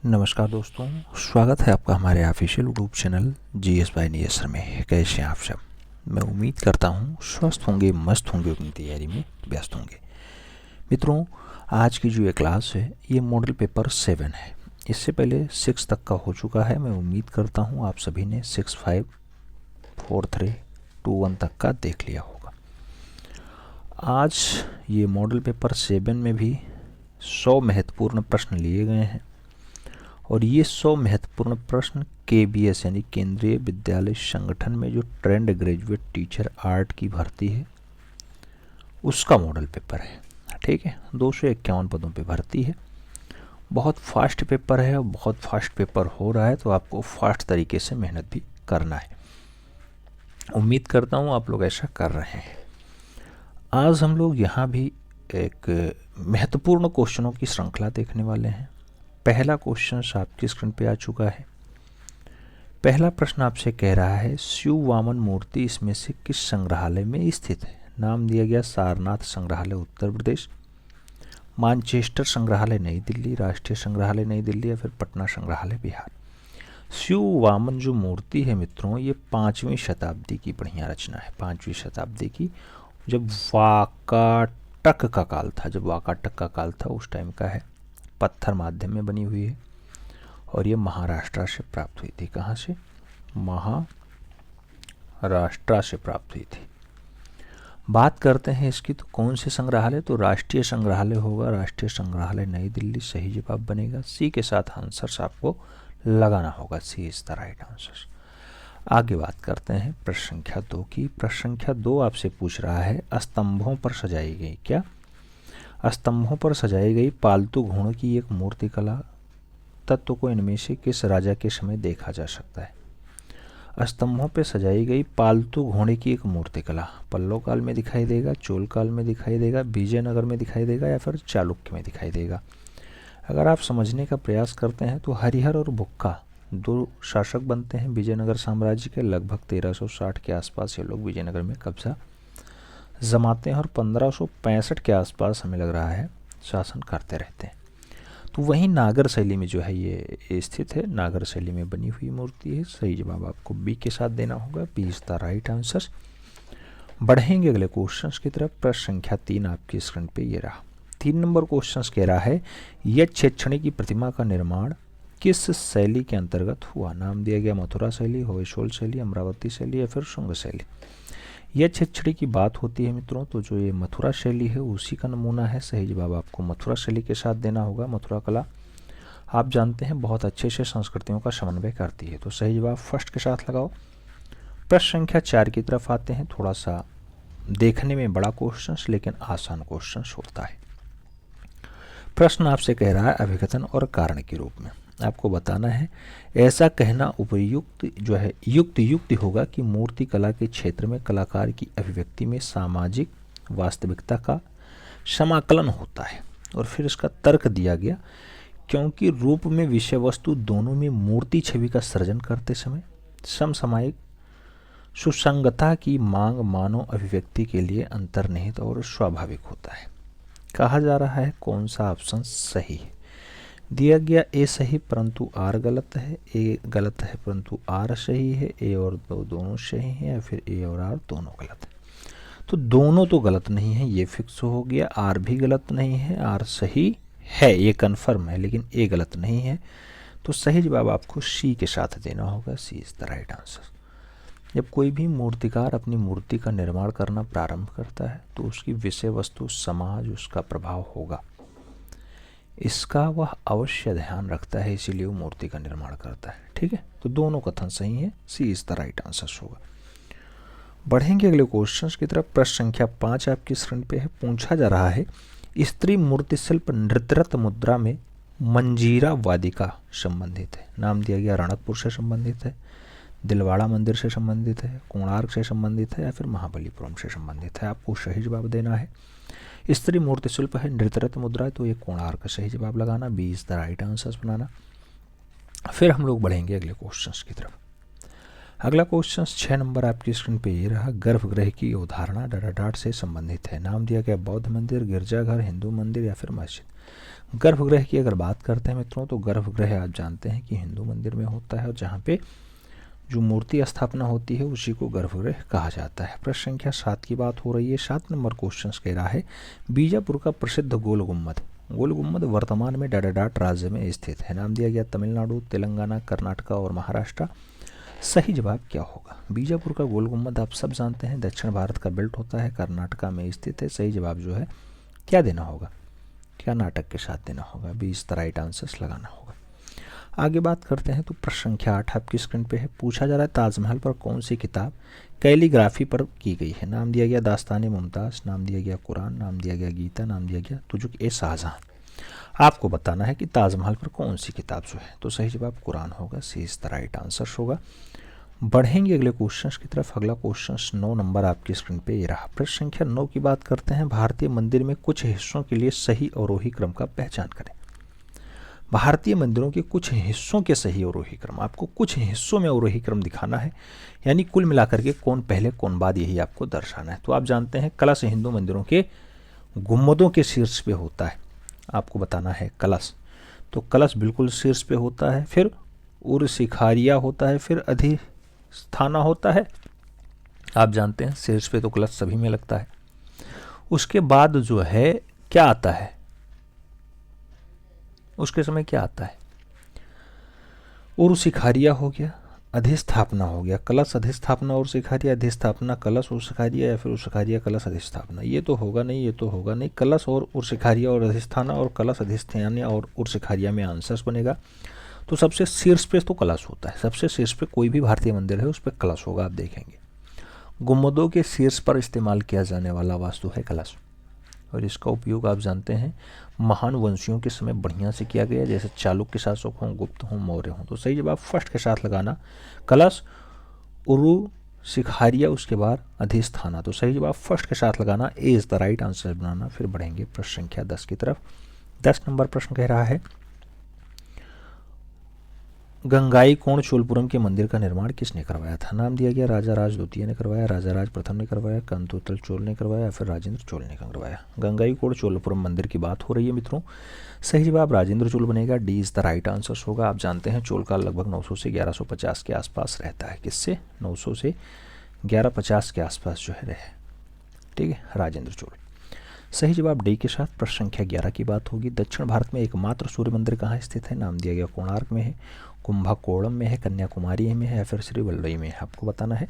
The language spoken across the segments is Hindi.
नमस्कार दोस्तों, स्वागत है आपका हमारे official YouTube channel GS by नियसर में। कैसे हैं आप सब? मैं उम्मीद करता हूं स्वस्थ होंगे, मस्त होंगे, अपनी तैयारी में व्यस्त होंगे। मित्रों, आज की जो ये क्लास है ये मॉडल पेपर 7 है। इससे पहले 6 तक का हो चुका है। मैं उम्मीद करता हूँ आप सभी ने 6, 5, 4, 3, 2, 1 तक का देख लिया होगा। आज ये मॉडल पेपर 7 में भी 100 महत्वपूर्ण प्रश्न लिए गए हैं और ये 100 महत्वपूर्ण प्रश्न केबीएस यानी केंद्रीय विद्यालय संगठन में जो ट्रेंड ग्रेजुएट टीचर आर्ट की भर्ती है उसका मॉडल पेपर है। ठीक है, 251 पदों पे भर्ती है। बहुत फास्ट पेपर है और बहुत फास्ट पेपर हो रहा है, तो आपको फास्ट तरीके से मेहनत भी करना है। उम्मीद करता हूँ आप लोग ऐसा कर रहे हैं। आज हम लोग यहाँ भी एक महत्वपूर्ण क्वेश्चनों की श्रृंखला देखने वाले हैं। पहला क्वेश्चन आपकी स्क्रीन पे आ चुका है। पहला प्रश्न आपसे कह रहा है शिव वामन मूर्ति इसमें से किस संग्रहालय में स्थित है? नाम दिया गया सारनाथ संग्रहालय उत्तर प्रदेश, मानचेस्टर संग्रहालय नई दिल्ली, राष्ट्रीय संग्रहालय नई दिल्ली या फिर पटना संग्रहालय बिहार। शिव वामन जो मूर्ति है मित्रों, ये 5वीं शताब्दी की बढ़िया रचना है। 5वीं शताब्दी की, जब वाकाटक का काल था, उस टाइम का है। पत्थर माध्यम में बनी हुई है और ये महाराष्ट्र से प्राप्त हुई थी। कहाँ से? महाराष्ट्र से प्राप्त हुई थी। बात करते हैं इसकी, तो कौन से संग्रहालय? तो राष्ट्रीय संग्रहालय होगा, राष्ट्रीय संग्रहालय नई दिल्ली सही जवाब बनेगा। सी के साथ आंसर्स आपको लगाना होगा। C is the right answer. आगे बात करते हैं प्रश्न संख्या 2 की। प्रश्न संख्या 2 आपसे पूछ रहा है स्तंभों पर सजाई गई क्या? स्तंभों पर सजाई गई पालतू घोड़ों की एक मूर्तिकला तत्व को इनमें से किस राजा के समय देखा जा सकता है? स्तंभों पर सजाई गई पालतू घोड़े की एक मूर्तिकला पल्लव काल में दिखाई देगा, चोल काल में दिखाई देगा, विजयनगर में दिखाई देगा या फिर चालुक्य में दिखाई देगा? अगर आप समझने का प्रयास करते हैं तो हरिहर और बुक्का 2 शासक बनते हैं विजयनगर साम्राज्य के। लगभग 1360 के आसपास ये लोग विजयनगर में कब्जा जमाते हैं और 1565 के आसपास हमें लग रहा है शासन करते रहते हैं। तो वहीं नागर शैली में जो है ये स्थित है। नागर शैली में बनी हुई मूर्ति है। सही जवाब आपको बी के साथ देना होगा। B is the right answer. बढ़ेंगे अगले क्वेश्चन की तरफ। प्रश्न संख्या 3 आपकी स्क्रीन पे ये रहा। 3 नंबर क्वेश्चन कह रहा है यह छेक्षणी की प्रतिमा का निर्माण किस शैली के अंतर्गत हुआ? नाम दिया गया मथुरा शैली, होयसोल शैली, अमरावती शैली या फिर शुंग शैली। यह छेक्षणी की बात होती है मित्रों, तो जो ये मथुरा शैली है उसी का नमूना है। सही जवाब आपको मथुरा शैली के साथ देना होगा। मथुरा कला आप जानते हैं बहुत अच्छे से संस्कृतियों का समन्वय करती है, तो सही जवाब फर्स्ट के साथ लगाओ। प्रश्न संख्या 4 की तरफ आते हैं। थोड़ा सा देखने में बड़ा क्वेश्चन लेकिन आसान क्वेश्चन होता है। प्रश्न आपसे कह रहा है अभिकथन और कारण के रूप में आपको बताना है ऐसा कहना उपयुक्त जो है युक्त होगा कि मूर्ति कला के क्षेत्र में कलाकार की अभिव्यक्ति में सामाजिक वास्तविकता का समाकलन होता है। और फिर इसका तर्क दिया गया क्योंकि रूप में विषय वस्तु दोनों में मूर्ति छवि का सृजन करते समय समसामयिक सुसंगता की मांग मानव अभिव्यक्ति के लिए अंतर्निहित और स्वाभाविक होता है। कहा जा रहा है कौन सा ऑप्शन सही है? दिया गया ए सही परंतु आर गलत है, ए गलत है परंतु आर सही है, ए और दोनों सही हैं या फिर ए और आर दोनों गलत है। तो दोनों तो गलत नहीं है, ये फिक्स हो गया। आर भी गलत नहीं है, आर सही है, ये कन्फर्म है, लेकिन ए गलत नहीं है। तो सही जवाब आपको सी के साथ देना होगा। C is the right answer. जब कोई भी मूर्तिकार अपनी मूर्ति का निर्माण करना प्रारंभ करता है तो उसकी विषय वस्तु समाज उसका प्रभाव होगा, इसका वह अवश्य ध्यान रखता है, इसीलिए वो मूर्ति का निर्माण करता है। ठीक है, तो दोनों कथन सही है। C is the right answer होगा। बढ़ेंगे अगले क्वेश्चन की तरफ। प्रश्न संख्या 5 आपकी स्क्रीन पे है। पूछा जा रहा है स्त्री मूर्ति शिल्प नृत्यरत मुद्रा में मंजीरा वादिका संबंधित है। नाम दिया गया रणकपुर से संबंधित है, दिलवाड़ा मंदिर से संबंधित है, कोणार्क से संबंधित है या फिर महाबलीपुरम से संबंधित है। आपको सही जवाब देना है। स्त्री मूर्ति शिल्प है, नृत्यरत मुद्रा है, तो ये कोणार्क का सही जवाब लगाना। B is the right answer बनाना। फिर हम लोग बढ़ेंगे अगले क्वेश्चन की तरफ। अगला क्वेश्चन 6 नंबर आपकी स्क्रीन पे ये रहा, गर्भगृह की अवधारणा डाट से संबंधित है। नाम दिया गया बौद्ध मंदिर, गिरजाघर, हिंदू मंदिर या फिर मस्जिद। गर्भगृह की अगर बात करते हैं मित्रों तो गर्भगृह आप जानते हैं कि हिंदू मंदिर में होता है और जहाँ पे जो मूर्ति स्थापना होती है उसी को गर्भगृह कहा जाता है। प्रश्न संख्या 7 की बात हो रही है। 7 नंबर क्वेश्चन कह रहा है, बीजापुर का प्रसिद्ध गोल गुम्बद, गोल गुम्बद वर्तमान में डाट राज्य में स्थित है। नाम दिया गया तमिलनाडु, तेलंगाना, कर्नाटका और महाराष्ट्र। सही जवाब क्या होगा? बीजापुर का गोल गुम्बद आप सब जानते हैं दक्षिण भारत का बेल्ट होता है, कर्नाटका में स्थित है। सही जवाब जो है क्या देना होगा? कर्नाटक के साथ देना होगा। 20 द राइट आंसर्स लगाना होगा। आगे बात करते हैं तो प्रश्न संख्या 8 आपकी स्क्रीन पे है। पूछा जा रहा है ताजमहल पर कौन सी किताब कैलीग्राफी पर की गई है। नाम दिया गया दास्तान मुमताज़, नाम दिया गया कुरान, नाम दिया गया गीता, नाम दिया गया तुजुक-ए-शाहजहां। आपको बताना है कि ताजमहल पर कौन सी किताब जो है, तो सही जवाब कुरान होगा। C is the right answer होगा। बढ़ेंगे अगले क्वेश्चन की तरफ। अगला क्वेश्चन 9 नंबर आपकी स्क्रीन पे ये रहा। प्रश्न संख्या 9 की बात करते हैं, भारतीय मंदिर में कुछ हिस्सों के लिए सही अवरोही क्रम का पहचान करें। भारतीय मंदिरों के कुछ हिस्सों के सही अवरोही क्रम, आपको कुछ हिस्सों में अवरोही क्रम दिखाना है, यानी कुल मिलाकर के कौन पहले कौन बाद यही आपको दर्शाना है। तो आप जानते हैं कलश हिंदू मंदिरों के गुम्बदों के शीर्ष पे होता है। आपको बताना है कलश, तो कलश बिल्कुल शीर्ष पे होता है, फिर उर शिखारिया होता है, फिर अधिष्ठाना होता है। आप जानते हैं शीर्ष पे तो कलश सभी में लगता है। उसके बाद जो है क्या आता है, उसके समय क्या आता है? उर शिखारिया हो गया, अधिस्थापना हो गया। कलश अधिस्थापना और शिखारिया, अधिस्थापना कलश और शिखारिया, या फिर उर शिखारिया कलश अधिस्थापना। ये तो होगा नहीं, ये तो होगा नहीं। कलश और उर शिखारिया और अधिष्ठाना और कलश अधिष्ठाना और उर शिखारिया में आंसर्स बनेगा। तो सबसे शीर्ष पे तो कलश होता है, सबसे शीर्ष पे कोई भी भारतीय मंदिर है उस पर कलश होगा। आप देखेंगे गुम्बदों के शीर्ष पर इस्तेमाल किया जाने वाला वास्तु है कलश, और इसका उपयोग आप जानते हैं महान वंशियों के समय बढ़िया से किया गया, जैसे चालुक्य शासक हों, गुप्त हों, मौर्य हों। तो सही जवाब फर्स्ट के साथ लगाना, कलश, उरु शिखारिया, उसके बाद अधिष्ठाना। तो सही जवाब फर्स्ट के साथ लगाना, ए इज द राइट आंसर बनाना। फिर बढ़ेंगे प्रश्न संख्या 10 की तरफ। 10 नंबर प्रश्न कह रहा है, गंगाई कोण चोलपुरम के मंदिर का निर्माण किसने करवाया था। नाम दिया गया राजा राज द्वितीय ने करवाया, राजा राज प्रथम ने करवाया, कंतोतल चोल ने करवाया, फिर राजेंद्र चोल ने करवाया। गंगाई कोण चोलपुरम मंदिर की बात हो रही है मित्रों। सही जवाब राजेंद्र चोल बनेगा। D is the right answer होगा। आप जानते हैं चोल का लगभग 900 से 1150 के आसपास रहता है। किससे? 900 से 1150 के आसपास जो है रहे। ठीक है, राजेंद्र चोल। सही जवाब डी के साथ। प्रश्न संख्या 11 की बात होगी। दक्षिण भारत में एकमात्र सूर्य मंदिर कहाँ स्थित है। नाम दिया गया कोणार्क में है, कुंभकोणम में है, कन्याकुमारी में है, या फिर श्रीवल्लभ में है। आपको बताना है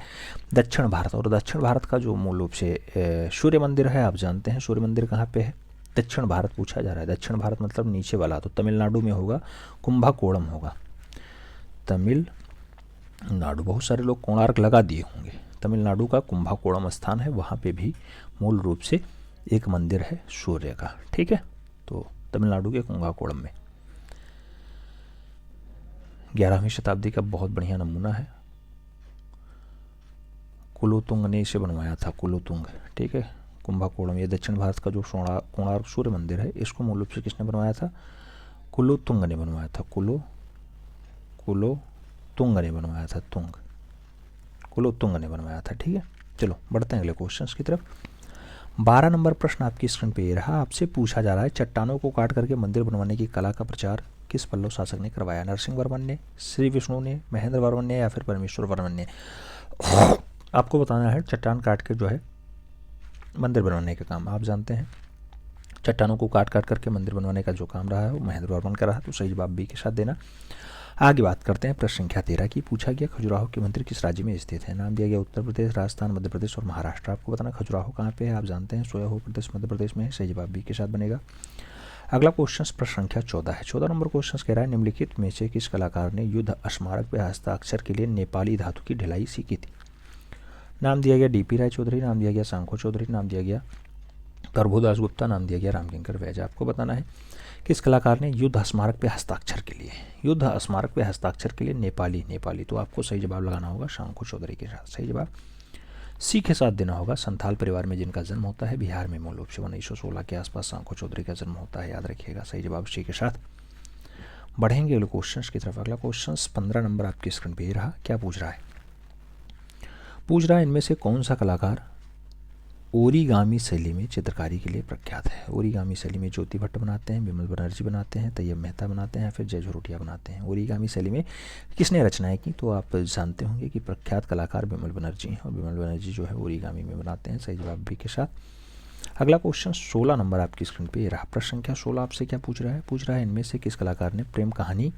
दक्षिण भारत। और दक्षिण भारत का जो मूल रूप से सूर्य मंदिर है, आप जानते हैं सूर्य मंदिर कहाँ पे है। दक्षिण भारत पूछा जा रहा है, दक्षिण भारत मतलब नीचे वाला, तो तमिलनाडु में होगा, कुंभकोणम होगा तमिलनाडु। बहुत सारे लोग कोणार्क लगा दिए होंगे, तमिलनाडु का कुंभकोणम स्थान है, वहाँ पे भी मूल रूप से एक मंदिर है सूर्य का। ठीक है, तो तमिलनाडु के कुंभकोणम में 11वीं शताब्दी का बहुत बढ़िया नमूना है। कुलोतुंग ने इसे बनवाया था, कुलोतुंग। ठीक है, कुंभकोणम, ये दक्षिण भारत का जो कोणार्क सूर्य मंदिर है, इसको मूल रूप से किसने बनवाया था? कुलोतुंग ने बनवाया था। कुलोतुंग ने बनवाया था, कुलोतुंग ने बनवाया था। ठीक है, चलो बढ़ते हैं अगले क्वेश्चन की तरफ। 12 नंबर प्रश्न आपकी स्क्रीन पे ये रहा। आपसे पूछा जा रहा है चट्टानों को काट करके मंदिर बनवाने की कला का प्रचार किस पल्लव शासक ने करवाया। नरसिंह वर्मन ने, श्री विष्णु ने, महेंद्र वर्मन ने, या फिर परमेश्वर वर्मन ने। आपको बताना है चट्टान काट के जो है मंदिर बनवाने का काम। आप जानते हैं चट्टानों को काट काट करके मंदिर बनवाने का जो काम रहा है वो महेंद्र वर्मन का रहा। तो सही जवाब बी के साथ देना। आगे बात करते हैं प्रश्न संख्या 13 की। पूछा गया खजुराहो के मंदिर किस राज्य में स्थित है। नाम दिया गया उत्तर प्रदेश, राजस्थान, मध्य प्रदेश और महाराष्ट्र। आपको बताना खजुराहो कहाँ पे है। आप जानते हैं सोयाहो प्रदेश मध्य प्रदेश में है। सही जवाब बी के साथ बनेगा। अगला क्वेश्चन प्रश्न संख्या 14 है। 14 नंबर क्वेश्चन कह रहा है निम्नलिखित में से किस कलाकार ने युद्ध स्मारक पे हस्ताक्षर के लिए नेपाली धातु की ढलाई सीखी थी। नाम दिया गया डीपी राय चौधरी, नाम दिया गया सांखो चौधरी, नाम दिया गया प्रभुदास गुप्ता, नाम दिया गया रामकिंकर वैज। आपको बताना है किस कलाकार ने युद्ध स्मारक पे हस्ताक्षर के लिए, युद्ध स्मारक पे हस्ताक्षर के लिए नेपाली। तो आपको सही जवाब लगाना होगा सांखो चौधरी के साथ। सही जवाब सी के साथ देना होगा। संथाल परिवार में जिनका जन्म होता है बिहार में मूल रूप से 1916 के आसपास सांखो चौधरी का जन्म होता है, याद रखिएगा। सही जवाब सी के साथ। बढ़ेंगे अगले क्वेश्चन की तरफ। अगला क्वेश्चन 15 नंबर आपकी स्क्रीन पे रहा। क्या पूछ रहा है? पूछ रहा है इनमें से कौन सा कलाकार ओरिगामी शैली में चित्रकारी के लिए प्रख्यात है। ओरिगामी शैली में ज्योति भट्ट बनाते हैं, विमल बनर्जी बनाते हैं, तैयब मेहता बनाते हैं, फिर जय झरोटिया बनाते हैं। ओरिगामी शैली में किसने रचनाएं की, तो आप जानते होंगे कि प्रख्यात कलाकार विमल बनर्जी हैं, और विमल बनर्जी जो है ओरिगामी में बनाते हैं। सही जवाब बी के साथ। अगला क्वेश्चन 16 नंबर आपकी स्क्रीन पे रहा। प्रश्न संख्या 16 आपसे क्या पूछ रहा है, पूछ रहा है इनमें से किस कलाकार ने प्रेम कहानी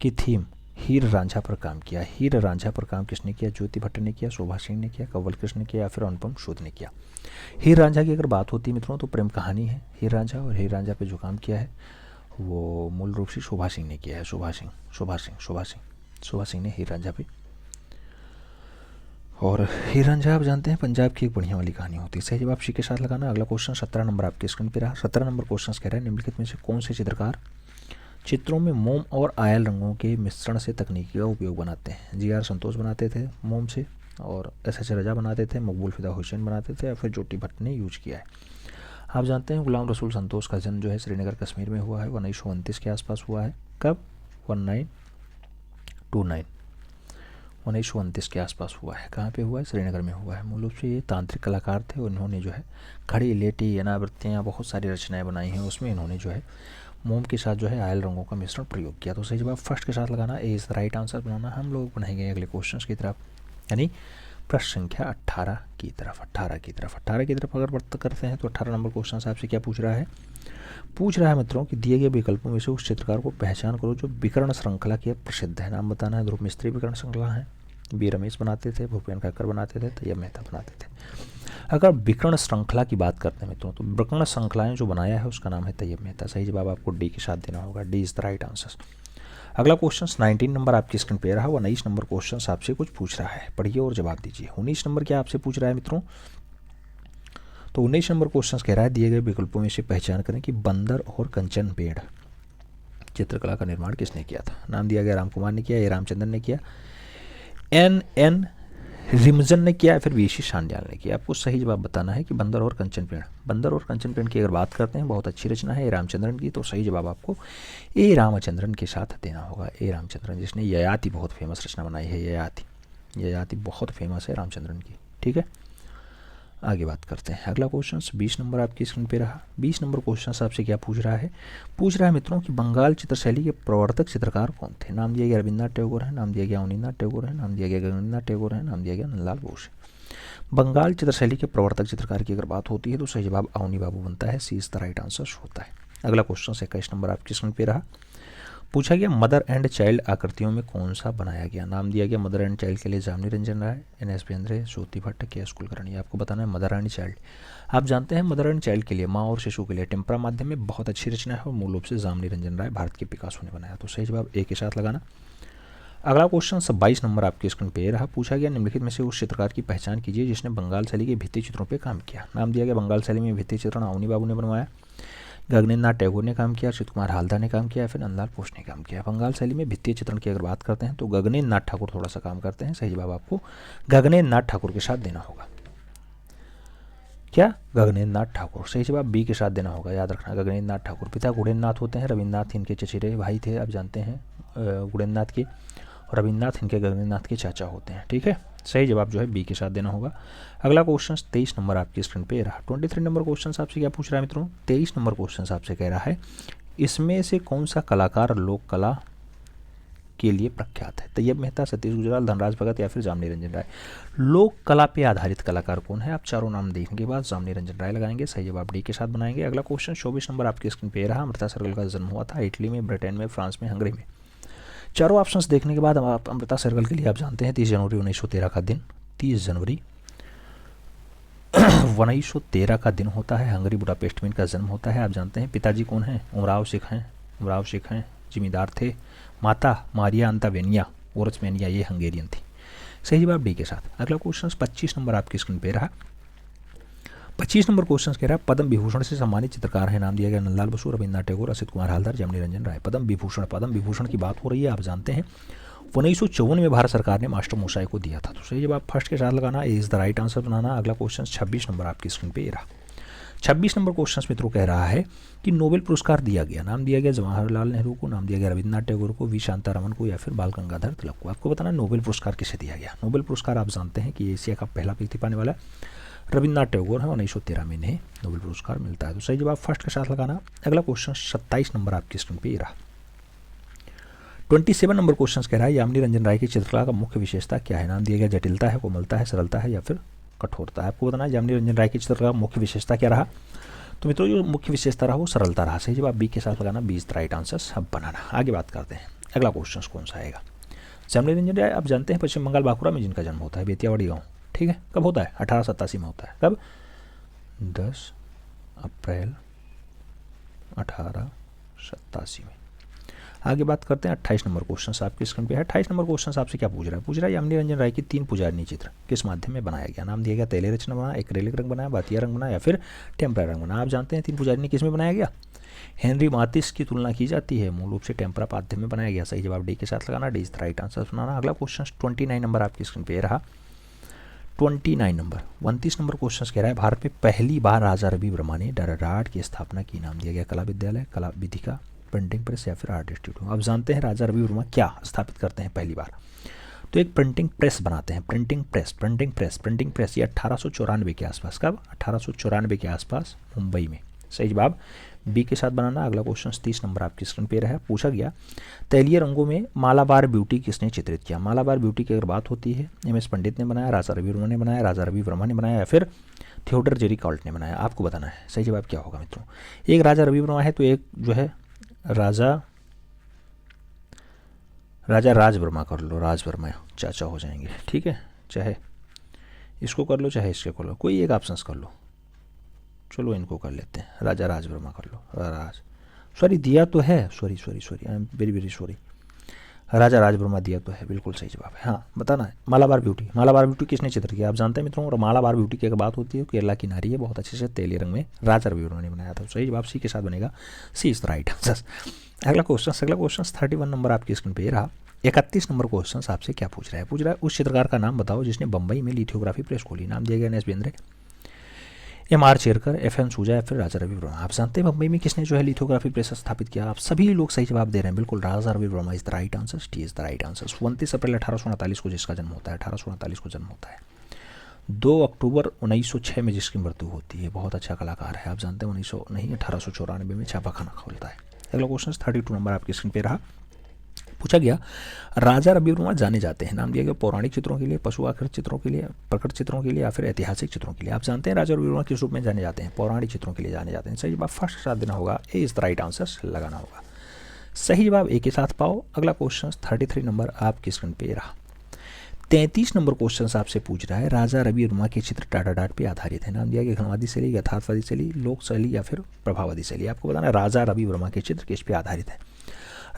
की थीम हीर रांझा पर काम किया। हीर रांझा पर काम किसने किया, ज्योति भट्ट ने किया, शोभा सिंह ने किया, कंवल कृष्ण ने किया, या फिर अनुपम सूद ने किया। हीर रांझा की अगर बात होती है मित्रों तो प्रेम कहानी है हीर रांझा, और हीर रांझा पे जो काम किया है वो मूल रूप से शोभा सिंह ने किया है। शोभा सिंह ने हीर रांझा पे। और हीर रांझा आप जानते हैं पंजाब की एक बढ़िया वाली कहानी होती है। सही जवाब सी के साथ लगाना। अगला क्वेश्चन 17 नंबर आपके स्क्रीन पे रहा। 17 नंबर क्वेश्चन कह रहा है निम्नलिखित में से कौन से चित्रकार चित्रों में मोम और आयल रंगों के मिश्रण से तकनीकी का उपयोग बनाते हैं। जी.आर. संतोष बनाते थे मोम से, और एस.एच. रजा बनाते थे, मकबूल फिदा हुसैन बनाते थे, या फिर ज्योति भट्ट ने यूज किया है। आप जानते हैं गुलाम रसूल संतोष का जन्म जो है श्रीनगर कश्मीर में हुआ है, 1929 के आसपास हुआ है। कब, 1929 के आसपास हुआ है। कहाँ पे हुआ है, श्रीनगर में हुआ है। मूल रूप से ये तांत्रिक कलाकार थे, उन्होंने जो है खड़ी लेटी अनावृत्तियाँ बहुत सारी रचनाएँ बनाई हैं, उसमें इन्होंने जो है मोम के साथ जो है आयल रंगों का मिश्रण प्रयोग किया। तो सही जवाब फर्स्ट के साथ लगाना, A is the right answer बनाना। हम लोग बनाएंगे अगले क्वेश्चन की तरफ, यानी प्रश्न संख्या 18 की तरफ। 18 की तरफ अगर बात करते हैं तो 18 नंबर क्वेश्चन आपसे क्या पूछ रहा है, पूछ रहा है मित्रों कि दिए गए विकल्पों में से उस चित्रकार को पहचान करो जो विकर्ण श्रृंखला की प्रसिद्ध है। नाम बताना है। ध्रुव मिस्त्री विकर्ण श्रृंखला है, बी रमेश बनाते थे, भूपेन खक्कर बनाते थे, तैयब मेहता बनाते थे। अगर विकर्ण श्रृंखला की बात करते हैं मित्रों तो विकर्ण श्रृंखलाएं जो बनाया है उसका नाम है तैयब मेहता। सही जवाब आपको डी के साथ देना होगा, D is the right answer. अगला क्वेश्चन 19 नंबर आपकी स्क्रीन पे रहा। 19 नंबर क्वेश्चन आपसे कुछ पूछ रहा है, पढ़िए और जवाब दीजिए। 19 नंबर क्या आपसे पूछ रहा है मित्रों, तो 19 नंबर क्वेश्चन कह रहा है दिए गए विकल्पों में से पहचान करें कि बंदर और कंचन पेड़ चित्रकला का निर्माण किसने किया था। नाम दिया गया रामकुमार ने किया, ए रामचंद्रन ने किया, एन रिमजन ने किया, फिर वीसी शांडियाल ने किया। आपको सही जवाब बताना है कि बंदर और कंचन पेड़ की अगर बात करते हैं बहुत अच्छी रचना है ए रामचंद्रन की, तो सही जवाब आपको ए रामचंद्रन के साथ देना होगा। ए रामचंद्रन जिसने ययाति बहुत फेमस रचना बनाई है, ययाति बहुत फेमस है रामचंद्रन की। ठीक है, आगे बात करते हैं। अगला क्वेश्चन 20 नंबर आपकी स्क्रीन पे रहा। 20 नंबर क्वेश्चन आपसे क्या पूछ रहा है, पूछ रहा है मित्रों कि बंगाल चित्रशैली के प्रवर्तक चित्रकार कौन थे। नाम दिया गया रविन्द्रनाथ टैगोर है, नाम दिया गया अवनींद्रनाथ टैगोर है, नाम दिया गया गगनेन्द्रनाथ टैगोर है, नाम दिया गया नंदलाल बोस है। बंगाल चित्रशैली के प्रवर्तक चित्रकार की अगर बात होती है तो सही जवाब अवनी बाबू बनता है, C is the right answer होता है। अगला क्वेश्चन 21 नंबर आपकी स्क्रीन पे रहा। पूछा गया मदर एंड चाइल्ड आकृतियों में कौन सा बनाया गया। नाम दिया गया मदर एंड चाइल्ड के लिए जामनी रंजन राय, एन.एस. बेंद्रे, ज्योति भट्ट, के.एस. कुलकर्णी। आपको बताना है मदर एंड चाइल्ड। आप जानते हैं मदर एंड चाइल्ड के लिए, माँ और शिशु के लिए टेम्परा माध्यम में बहुत अच्छी रचना है, और मूल रूप से जामनी रंजन राय भारत के पिकासो ने बनाया। तो सही जवाब ए के साथ लगाना। अगला क्वेश्चन 22 नंबर आपके स्क्रीन पे रहा। पूछा गया निम्नलिखित में से उस चित्रकार की पहचान कीजिए जिसने बंगाल शैली के भित्ति चित्रों पर काम किया। नाम दिया गया बंगाल शैली में भित्ति चित्रण अवनी बाबू ने बनवाया, गगनेन्द्रनाथ टैगोर ने काम किया, अच्युत कुमार हालदार ने काम किया, फिर नंदलाल बोस ने काम किया। बंगाल शैली में भित्तीय चित्रण की अगर बात करते हैं तो गगनेन्द्रनाथ ठाकुर थोड़ा सा काम करते हैं। सही जवाब आपको गगनेन्द्रनाथ ठाकुर के साथ देना होगा। क्या, गगनेन्द्रनाथ ठाकुर। सही जवाब बी के साथ देना होगा, याद रखना। गगनेन्द्रनाथ ठाकुर पिता गुणेन्द्रनाथ होते हैं, रविन्द्रनाथ इनके चचेरे भाई थे, आप जानते हैं गुणेन्द्रनाथ के, और रविन्द्रनाथ इनके गगनेन्द्रनाथ के चाचा होते हैं। ठीक है, सही जवाब जो है बी के साथ देना होगा। अगला क्वेश्चन 23 नंबर आपकी स्क्रीन पे रहा। 23 नंबर क्वेश्चन आपसे क्या पूछ रहा है मित्रों, 23 नंबर क्वेश्चन आपसे कह रहा है इसमें से कौन सा कलाकार लोक कला के लिए प्रख्यात है। तैयब मेहता, सतीश गुजराल, धनराज भगत, या फिर जामनी रंजन राय। लोक कला पे आधारित कलाकार कौन है, आप चारों नाम देखने के बाद जामनी रंजन राय लगाएंगे। सही जवाब डी के साथ बनाएंगे। अगला क्वेश्चन 24 नंबर आपकी स्क्रीन पे रहा। अमृता सरगल का जन्म हुआ था इटली में, ब्रिटेन में, फ्रांस में, हंगरी में। चारों ऑप्शंस देखने के बाद आप अमृता सरगल के लिए आप जानते हैं 30 जनवरी 1913 का दिन, 30 जनवरी 1913 का दिन होता है। हंगरी बुडापेस्ट में इनका जन्म होता है। आप जानते हैं पिताजी कौन हैं, उमराव शेख हैं, जिम्मेदार थे। माता मारिया अंतावेनिया ओरचमेनिया, ये हंगेरियन थी। सही जवाब डी के साथ। अगला क्वेश्चन 25 नंबर आपकी स्क्रीन पे रहा। 25 नंबर क्वेश्चन कह रहा है पद्म विभूषण से सम्मानित चित्रकार है। नाम दिया गया नंदलाल बसु, रविन्द्रनाथ टैगोर, अच्युत कुमार हालदार, जामनी रंजन राय। पद्म विभूषण की बात हो रही है, आप जानते हैं 1954 में भारत सरकार ने मास्टर मोसाई को दिया था। तो सही जवाब फर्स्ट के साथ लगाना, ए इज द राइट आंसर बनाना। अगला क्वेश्चन 26 नंबर आपकी स्क्रीन पे रहा। 26 नंबर क्वेश्चन मित्रों कह रहा है कि नोबेल पुरस्कार दिया गया, नाम दिया गया जवाहरलाल नेहरू को, नाम दिया गया रविन्द्रनाथ टैगोर को, वी शांतारामन को या फिर बाल गंगाधर तिलक को। आपको बताना नोबेल पुरस्कार किसे दिया गया। नोबेल पुरस्कार आप जानते हैं कि एशिया का पहला व्यक्ति पाने वाला रविन्द्रनाथ टैगोर है, 1913 में इन्हें नोबेल पुरस्कार मिलता है। तो सही जवाब फर्स्ट के साथ लगाना। अगला क्वेश्चन 27 नंबर आपकी स्क्रीन पर ये रहा। 27 नंबर क्वेश्चन कह रहा है यामिनी रंजन राय की चित्रकला का मुख्य विशेषता क्या है। नाम दिया गया जटिलता है, कोमलता है, सरलता है या फिर कठोरता है। आपको बताना है यामिनी रंजन राय की चित्रकला का मुख्य विशेषता क्या रहा। तो मित्रों जो मुख्य विशेषता रहा वो सरलता रहा। सही जवाब बी के साथ लगाना, B is the right answer. अब बनाना। आगे बात करते हैं अगला क्वेश्चन कौन सा आएगा। यामिनी रंजन राय आप जानते हैं पश्चिम बंगाल बांकुरा में जिनका जन्म होता है, बेतियावाड़ी गाँव। ठीक है, कब होता है? 1887 में होता है। कब? 10 अप्रैल 1887 में। आगे बात करते हैं 28 नंबर क्वेश्चन आपकी स्क्रीन पे है। 28 नंबर क्वेश्चन आपसे क्या पूछ रहा है? पूछ रहा है यामिनी रंजन राय की 3 पुजारनी चित्र किस माध्यम में बनाया गया। नाम दिया गया तैलीय रचना बना, एक्रेलिक रंग बनाया, बातिया रंग बना या फिर टेम्परा रंग बना। आप जानते हैं 3 पुजारनी किस में बनाया गया? हेनरी मातिस की तुलना की जाती है, मूल रूप से टेम्परा माध्यम में बनाया गया। सही जवाब डी के साथ लगाना, D is the right answer बनाना। अगला क्वेश्चन 29 नंबर आपकी स्क्रीन पे रहा। 29 नंबर 29 नंबर क्वेश्चन कह रहा है भारत में पहली बार राजा रवि वर्मा ने डाट की स्थापना की। नाम दिया गया कला विद्यालय, कला विधिका, प्रिंटिंग प्रेस या फिर आर्ट इंस्टीट्यूट। आप जानते हैं राजा रवि वर्मा क्या स्थापित करते हैं पहली बार? तो एक प्रिंटिंग प्रेस बनाते हैं। प्रिंटिंग प्रेस ये 1894 के आसपास। कब? 1894 के आसपास मुंबई में। सही जवाब बी के साथ बनाना। अगला क्वेश्चन 30 नंबर आपकी स्क्रीन पे है। पूछा गया तैलीय रंगों में मालाबार ब्यूटी किसने चित्रित किया। मालाबार ब्यूटी की अगर बात होती है MS पंडित ने बनाया, राजा रवि वर्मा ने बनाया, राजा रवि वर्मा ने बनाया या फिर थियोडर जेरिकॉल्ट ने बनाया। आपको बताना है सही जवाब क्या होगा मित्रों। एक राजा रवि वर्मा है तो एक जो है राजा राज वर्मा कर लो, राज वर्मा चाचा हो जाएंगे। ठीक है, चाहे इसको कर लो चाहे इसके कर लो, कोई एक ऑप्शन कर लो। चलो इनको कर लेते हैं, राजा राज वर्मा कर लो। राज सॉरी दिया तो है, sorry I am very sorry, Raja Raj Varma दिया तो है, बिल्कुल सही जवाब है। हाँ बताना है मालाबार ब्यूटी किसने चित्र किया। आप जानते हैं मित्रों, और मालाबार ब्यूटी की अगर बात होती है केरला की नारी है, बहुत अच्छे से तेली रंग में राजा रवि वर्मा ने बनाया था। सही जवाब सी के साथ बनेगा, सी इज द राइट आंसर। अगला क्वेश्चन 31 नंबर आपकी स्क्रीन पे रहा। 31 नंबर क्वेश्चन आपसे क्या पूछ रहा है? पूछ रहा है उस चित्रकार का नाम बताओ जिसने बंबई में लिथोग्राफी प्रेस खोली। नाम दिया गया N S Bendre, MR Cherkar, FN Souza या फिर राजा रवि वर्मा। आप जानते हैं बंबई में किसने जो है लिथोग्राफी प्रेस स्थापित किया। आप सभी लोग सही जवाब दे रहे हैं, बिल्कुल Raja Ravi Varma is the right answer, T is the right answer. 29 अप्रैल 1839 को जिसका जन्म होता है, 1839 को जन्म होता है। 2 अक्टूबर 1906 में जिसकी मृत्यु होती है, बहुत अच्छा कलाकार है। आप जानते हैं 1894 में छापाखाना खोलता है। अगला क्वेश्चन 32 नंबर आपकी स्क्रीन पे रहा। पूछा गया राजा रवि वर्मा जाने जाते हैं। नाम दिया गया पौराणिक चित्रों के लिए, पशु आकृत चित्रों के लिए, प्रकट चित्रों के लिए या फिर ऐतिहासिक चित्रों के लिए। आप जानते हैं राजा रवि वर्मा किस रूप में जाने जाते हैं? पौराणिक चित्रों के लिए जाने जाते हैं। सही जवाब फर्स्ट के साथ देना होगा, ए इज द राइट आंसर लगाना होगा। सही जवाब ए के साथ पाओ। अगला क्वेश्चन 33 नंबर आपकी स्क्रीन पे रहा। 33 नंबर क्वेश्चन आपसे पूछ रहा है राजा रवि वर्मा के चित्र डाट पे आधारित है। नाम दिया गया घनवादी शैली, यथार्थवादी शैली, लोक शैली या फिर प्रभाववादी शैली। आपको बताना है राजा रवि वर्मा के चित्र किस पे आधारित है।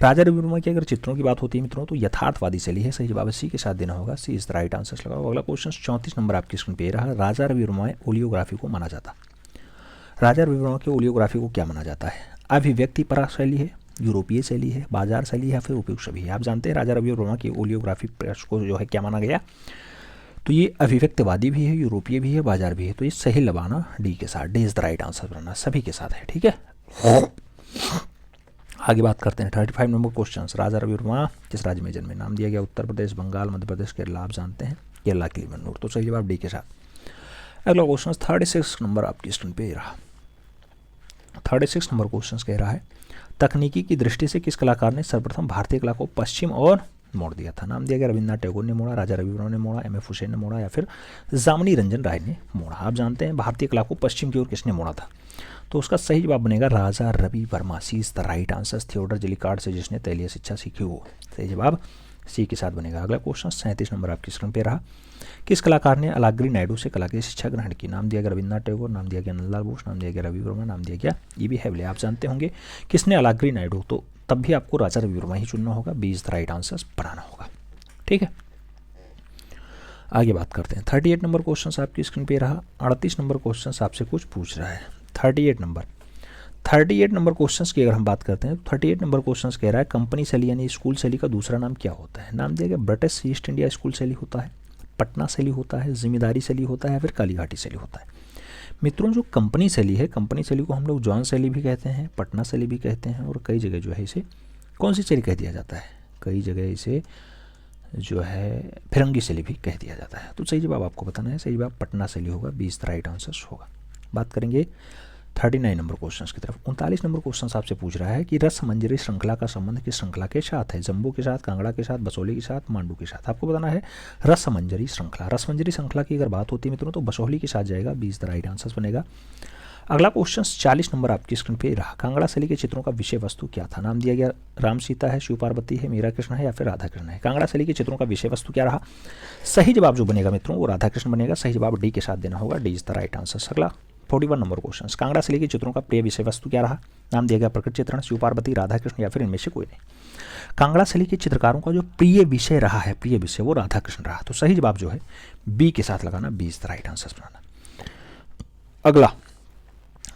राजा रवि वर्मा की अगर चित्रों की बात होती है मित्रों तो यथार्थवादी शैली है। सही जवाब सी के साथ देना होगा, C is the right answer लगाओ। अगला क्वेश्चन 34 नंबर आपकी स्क्रीन पे रहा। राजा रवि वर्मा में ओलियोग्राफी को माना जाता। राजा रवि वर्मा के ओलियोग्राफी को क्या माना जाता है? अभिव्यक्ति परक शैली है, यूरोपीय शैली है, बाजार शैली है या फिर उपयुक्त सभी है। आप जानते हैं राजा रवि वर्मा की ओलियोग्राफी प्रेस को जो है क्या माना गया? तो ये अभिव्यक्तिवादी भी है, यूरोपीय भी है, बाजार भी है। तो ये सही लगाना डी के साथ, D is the right answer बनाना, सभी के साथ है। ठीक है, आगे बात करते हैं 35 नंबर क्वेश्चन। राजा रवि वर्मा किस राज्य में जन्मे? नाम दिया गया उत्तर प्रदेश, बंगाल, मध्य प्रदेश, केरला। आप जानते हैं केरला के लिए तो सही जवाब डी के साथ। अगला क्वेश्चन 36 नंबर आपकी स्क्रीन पे रहा। 36 नंबर क्वेश्चन कह रहा है तकनीकी की दृष्टि से किस कलाकार ने सर्वप्रथम भारतीय कला को पश्चिम और मोड़ दिया था? नाम दिया गया रविन्द्रनाथ टैगोर ने मोड़ा, राजा रवि वर्मा ने मोड़ा, MF हुसैन ने मोड़ा या फिर जामिनी रंजन राय ने मोड़ा। आप जानते हैं भारतीय कला को पश्चिम की ओर किसने मोड़ा था? तो उसका सही जवाब बनेगा Raja Ravi Varma, C is the right answer. Theodore Gericault से जिसने तैलीय शिक्षा सीखी हो। सही जवाब सी के साथ बनेगा। अगला क्वेश्चन 37 नंबर आपकी स्क्रीन पे रहा। किस कलाकार ने अलाग्री नायडू से कला की शिक्षा ग्रहण की? नाम दिया गया रविन्द्रनाथ टैगोर, नाम दिया गया नंदलाल बोस, नाम दिया गया रवि वर्मा, नाम दिया गया E.B. हेवले। आप जानते होंगे किसने अलाग्री नायडू, तो तब भी आपको राजा रवि वर्मा ही चुनना होगा, B is the right answer बनाना होगा। ठीक है, आगे बात करते हैं 38 नंबर क्वेश्चन आपकी स्क्रीन पे रहा। 38 नंबर क्वेश्चन आपसे कुछ पूछ रहा है। 38 नंबर क्वेश्चंस की अगर हम बात करते हैं तो 38 नंबर क्वेश्चंस कह रहा है कंपनी शैली यानी स्कूल शैली का दूसरा नाम क्या होता है? नाम दिया गया ब्रिटिश ईस्ट इंडिया स्कूल शैली होता है, पटना शैली होता है, जिम्मेदारी शैली होता है, फिर कालीघाटी शैली होता है। मित्रों जो कंपनी शैली है, कंपनी शैली को हम लोग जॉन शैली भी कहते हैं, पटना शैली भी कहते हैं, और कई जगह जो है इसे कौन सी शैली कह दिया जाता है, कई जगह इसे जो है फिरंगी शैली भी कह दिया जाता है। तो सही जवाब आपको बताना है, सही जवाब पटना शैली होगा, 20 द राइट आंसर होगा। बात करेंगे 39 नंबर क्वेश्चन की तरफ। 39 नंबर क्वेश्चन आपसे पूछ रहा है कि रस मंजरी श्रृंखला का संबंध किस श्रृंखला के साथ है, जम्बू के साथ, कांगड़ा के साथ, बसोली के साथ, मांडू के साथ। आपको बताना है रस मंजरी श्रृंखला। रस मंजरी श्रृंखला की अगर बात होती है मित्रों तो बसोली के साथ जाएगा, 20 द राइट आंसर बनेगा। अगला क्वेश्चन 40 नंबर आपकी स्क्रीन पे रहा। कांगड़ा शैली के चित्रों का विषय वस्तु क्या था? नाम दिया गया राम सीता है, शिव पार्वती है, मीरा कृष्ण है या फिर राधा कृष्ण है। कांगड़ा शैली के चित्रों का विषय वस्तु क्या रहा? सही जवाब जो बनेगा मित्रों वो राधा कृष्ण बनेगा। सही जवाब डी के साथ देना होगा, D is the right answer. अगला 41 नंबर क्वेश्चन, कांगड़ा शैली के चित्रों का प्रिय विषय वस्तु क्या रहा? नाम दिया गया प्रकृति चित्रण, शिव पार्वती, राधा कृष्ण या फिर इनमें से कोई नहीं। कांगड़ा शैली के चित्रकारों का जो प्रिय विषय रहा है, प्रिय विषय वो राधा कृष्ण रहा। तो सही जवाब जो है बी के साथ लगाना, 20 द राइट आंसर बनाना। अगला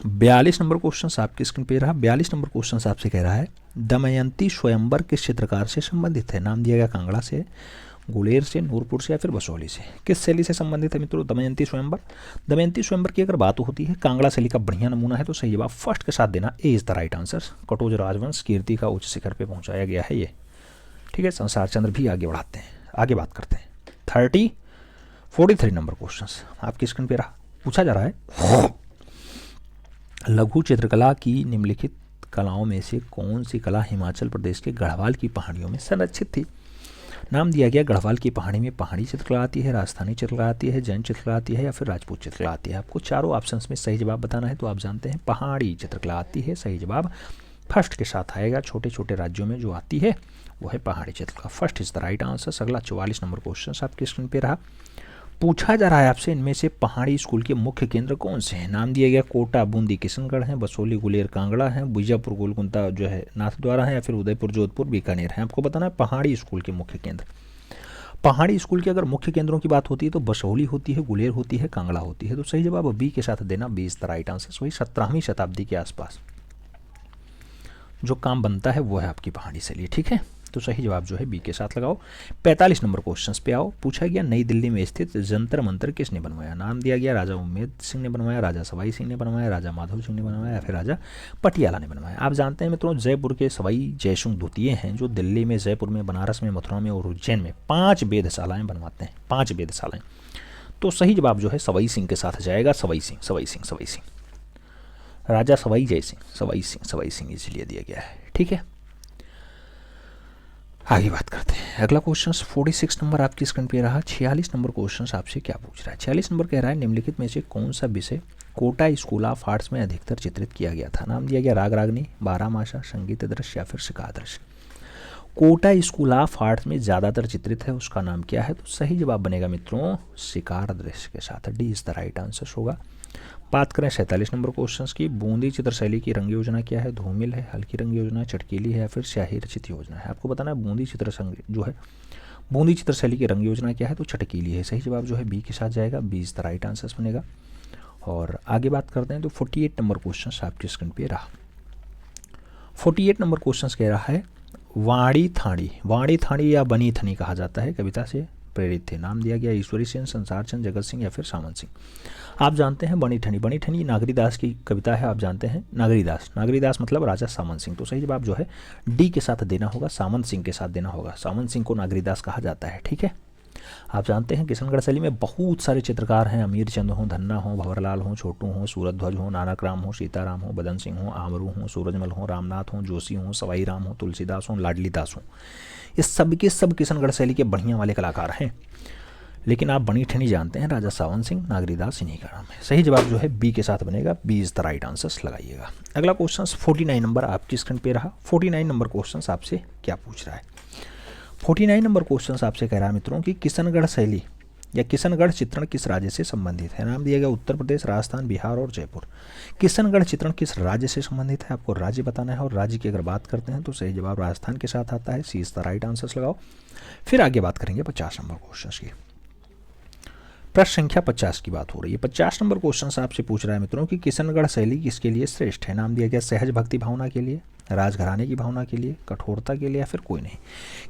42 नंबर क्वेश्चन आपकी स्क्रीन पे रहा। 42 नंबर क्वेश्चन आपसे कह रहा है दमयंती स्वयंवर किस चित्रकार से संबंधित है? नाम दिया गया कांगड़ा से, गुलेर से, नूरपुर से या फिर बसोली से। किस शैली से संबंधित है मित्रों दमयंती स्वयंवर? दमयंती स्वयंवर की अगर बात होती है कांगड़ा शैली का बढ़िया नमूना है, तो सही जवाब फर्स्ट के साथ देना, ए इज द राइट आंसर। कटोज राजवंश कीर्ति का उच्च शिखर पे पहुंचाया गया है ये, ठीक है। संसार चंद्र भी आगे बढ़ाते हैं, आगे बात करते हैं। 43 नंबर क्वेश्चन आपकी स्क्रीन पे रहा। पूछा जा रहा है लघु चित्रकला की निम्नलिखित कलाओं में से कौन सी कला हिमाचल प्रदेश के गढ़वाल की पहाड़ियों में संरक्षित थी? नाम दिया गया गढ़वाल की पहाड़ी में पहाड़ी चित्रकला आती है, राजस्थानी चित्रकला आती है, जैन चित्रकला आती है या फिर राजपूत चित्रकला आती है। आपको चारों ऑप्शंस में सही जवाब बताना है। तो आप जानते हैं पहाड़ी चित्रकला आती है, सही जवाब फर्स्ट के साथ आएगा। छोटे छोटे राज्यों में जो आती है वो है पहाड़ी चित्रकला, first is the right answer. अगला 44 नंबर क्वेश्चन आपकी स्क्रीन पे रहा। पूछा जा रहा है आपसे इनमें से पहाड़ी स्कूल के मुख्य केंद्र कौन से हैं? नाम दिया गया कोटा बूंदी किशनगढ़ है, बसोली गुलेर कांगड़ा है, बीजापुर गोलकुंता जो है नाथद्वारा है या फिर उदयपुर जोधपुर बीकानेर है। आपको बताना है पहाड़ी स्कूल के मुख्य केंद्र। पहाड़ी स्कूल के अगर मुख्य केंद्रों की बात होती है तो बसोली होती है, गुलेर होती है, कांगड़ा होती है। तो सही जवाब बी के साथ देना, 20 द राइट आंसर। वही 17वीं शताब्दी के आसपास जो काम बनता है वो है आपकी पहाड़ी शैली, ठीक है। तो सही जवाब जो है बी के साथ लगाओ। 45 नंबर क्वेश्चन पे आओ। पूछा गया नई दिल्ली में स्थित जंतर मंतर किसने बनवाया? नाम दिया गया राजा उम्मेद सिंह ने बनवाया, राजा सवाई सिंह ने बनवाया, राजा माधव सिंह ने बनवाया या फिर राजा पटियाला ने बनवाया। आप जानते हैं मित्रों जयपुर के सवाई जयसिंह द्वितीय हैं जो दिल्ली में, जयपुर में, बनारस में, मथुरा में और उज्जैन में 5 वेधशालाएं बनवाते हैं, 5 वेधशालाएं। तो सही जवाब जो है सवाई सिंह के साथ जाएगा, सवाई सिंह, सवाई सिंह, सवाई सिंह, राजा सवाई जय सिंह, सवाई सिंह, सवाई सिंह इसलिए दिया गया है, ठीक है। आगे बात करते हैं। अगला क्वेश्चन 46 नंबर आपकी स्क्रीन पे रहा। 46 नंबर क्वेश्चन आपसे क्या पूछ रहा है? 46 नंबर कह रहा है निम्नलिखित में से कौन सा विषय कोटा स्कूल ऑफ आर्ट्स में अधिकतर चित्रित किया गया था? नाम दिया गया राग रागनी, बारहमासा, संगीत दृश्य या फिर शिकार दृश्य। कोटा स्कूल ऑफ आर्ट्स में ज़्यादातर चित्रित है, उसका नाम क्या है? तो सही जवाब बनेगा मित्रों शिकार दृश्य के साथ, D is the right answer होगा। बात करें 47 नंबर क्वेश्चन की। बूंदी चित्र शैली की रंग योजना क्या है? धूमिल है, हल्की रंग योजना, चटकीली है या फिर स्याही रचित योजना है। आपको बताना है बूंदी चित्र जो है बूंदी चित्र शैली की रंग योजना क्या है? तो चटकीली है। सही जवाब जो है बी के साथ जाएगा, B is the right answer बनेगा। और आगे बात करते हैं तो 48 नंबर क्वेश्चन आपकी स्क्रीन पे रहा। 48 नंबर क्वेश्चन कह रहा है वाणी थाणी, वाणी थाणी या बनी थनी कहा जाता है, कविता से प्रेरित थे। नाम दिया गया ईश्वरी सेन, संसार चंद, जगत सिंह या फिर सामंत सिंह। आप जानते हैं बनी ठनी, बनी ठनी नागरीदास की कविता है। आप जानते हैं नागरीदास, नागरीदास मतलब राजा सामंत सिंह। तो सही जवाब जो है डी के साथ देना होगा, सामंत सिंह के साथ देना होगा। सामंत सिंह को नागरीदास कहा जाता है, ठीक है। आप जानते हैं किशनगढ़ शैली में बहुत सारे चित्रकार हैं, अमीर चंद हो, धन्ना हो, भंवरलाल हो, छोटू हो, सूरध्वज हो, नानकराम हो, सीताराम हो, बदन सिंह हो, आमरू हो, सूरजमल हो, रामनाथ हो, जोशी हो, सवाई राम हो, तुलसीदास हो, लाडली दास हो। ये सब के सब किशनगढ़ शैली के बढ़िया वाले कलाकार हैं। लेकिन आप बनी ठनी जानते हैं राजा सावन सिंह, नागरीदास इन्हीं का नाम है। सही जवाब जो है बी के साथ बनेगा, B is the right answer लगाइएगा। अगला क्वेश्चन 49 नंबर आपकी स्क्रीन पे रहा। 49 नंबर क्वेश्चन आपसे क्या पूछ रहा है? 49 नंबर क्वेश्चन आपसे कह रहा है मित्रों कि किशनगढ़ शैली या किशनगढ़ चित्रण किस राज्य से संबंधित है? नाम दिया गया उत्तर प्रदेश, राजस्थान, बिहार और जयपुर। किशनगढ़ चित्रण किस राज्य से संबंधित है? आपको राज्य बताना है और राज्य की अगर बात करते हैं तो सही जवाब राजस्थान के साथ आता है, C is the right answer लगाओ। फिर आगे बात करेंगे 50 नंबर क्वेश्चन की। प्रश्न संख्या 50 की बात हो रही है। 50 नंबर क्वेश्चन आपसे पूछ रहा है मित्रों कि किशनगढ़ शैली किसके लिए श्रेष्ठ है? नाम दिया गया सहज भक्ति भावना के लिए, राजघराने की भावना के लिए, कठोरता के लिए, या फिर कोई नहीं।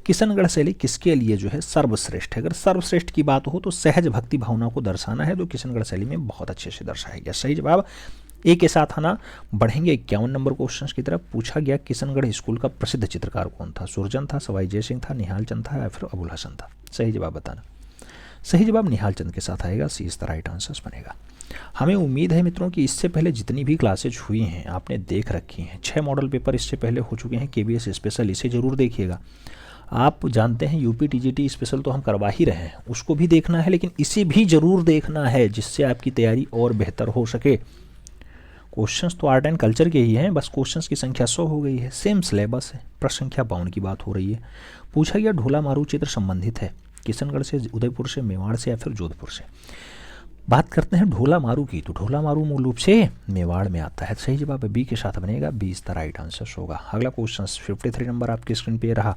किशनगढ़ शैली किसके लिए जो है सर्वश्रेष्ठ है? अगर सर्वश्रेष्ठ की बात हो तो सहज भक्ति भावना को दर्शाना है, तो किशनगढ़ शैली में बहुत अच्छे से दर्शाया गया। सही जवाब ए के साथ आना। बढ़ेंगे 51 नंबर क्वेश्चन की तरफ। पूछा गया किशनगढ़ स्कूल का प्रसिद्ध चित्रकार कौन था? सुरजन था, सवाई जय सिंह था, निहाल चंद था, या फिर अबुल हसन था? सही जवाब बताना। सही जवाब निहाल चंद के साथ आएगा, सी इज द राइट आंसर बनेगा। हमें उम्मीद है मित्रों कि इससे पहले जितनी भी क्लासेज हुई हैं आपने देख रखी हैं। 6 मॉडल पेपर इससे पहले हो चुके हैं केबीएस स्पेशल, इसे ज़रूर देखिएगा। आप जानते हैं यूपी टीजीटी स्पेशल तो हम करवा ही रहे हैं, उसको भी देखना है, लेकिन इसे भी ज़रूर देखना है जिससे आपकी तैयारी और बेहतर हो सके। क्वेश्चंस तो आर्ट एंड कल्चर के ही हैं, बस क्वेश्चंस की संख्या 100 हो गई है, सेम सिलेबस है। प्रश्न संख्या 52 की बात हो रही है। पूछा गया ढोला मारू चित्र संबंधित है किशनगढ़ से, उदयपुर से, मेवाड़ से, या फिर जोधपुर से? बात करते हैं ढोला मारू की, तो ढोला मारू मूल रूप से मेवाड़ में आता है। सही जवाब बी के साथ बनेगा, B is the right answer होगा। अगला क्वेश्चन 53 नंबर आपकी स्क्रीन पे रहा।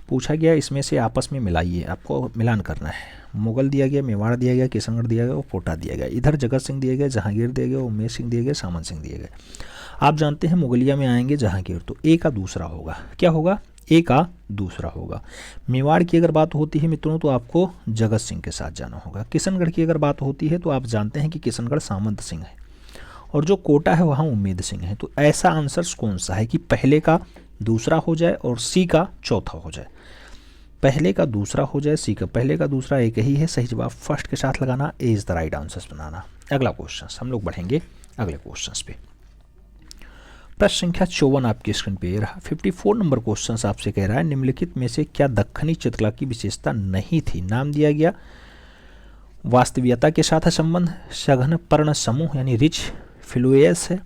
पूछा गया इसमें से आपस में मिलाइए, आपको मिलान करना है। मुगल दिया गया, मेवाड़ दिया गया, किशनगढ़ दिया गया और कोटा दिया गया। इधर जगत सिंह दिए गए, जहांगीर दिए गए, उमेश सिंह दिए गए, सामंत सिंह दिए गए। आप जानते हैं मुगलिया में आएंगे जहांगीर, तो ए का दूसरा होगा। क्या होगा? ए का दूसरा होगा। मेवाड़ की अगर बात होती है मित्रों तो आपको जगत सिंह के साथ जाना होगा। किशनगढ़ की अगर बात होती है तो आप जानते हैं कि किशनगढ़ सामंत सिंह है, और जो कोटा है वहाँ उम्मेद सिंह है। तो ऐसा आंसर कौन सा है कि पहले का दूसरा हो जाए और सी का चौथा हो जाए? पहले का दूसरा हो जाए, सी का पहले का दूसरा, एक ही है। सही जवाब फर्स्ट के साथ लगाना, ए इज द राइट आंसर बनाना। अगला क्वेश्चन हम लोग बढ़ेंगे अगले क्वेश्चन पे। प्रश्न संख्या 54 आपकी स्क्रीन पे रहा। 54 नंबर क्वेश्चन आपसे कह रहा है निम्नलिखित में से क्या दक्खनी चित्रकला की विशेषता नहीं थी? नाम दिया गया वास्तविकता के साथ है संबंध, सघन पर्ण समूह यानी रिच फ्लुएस है,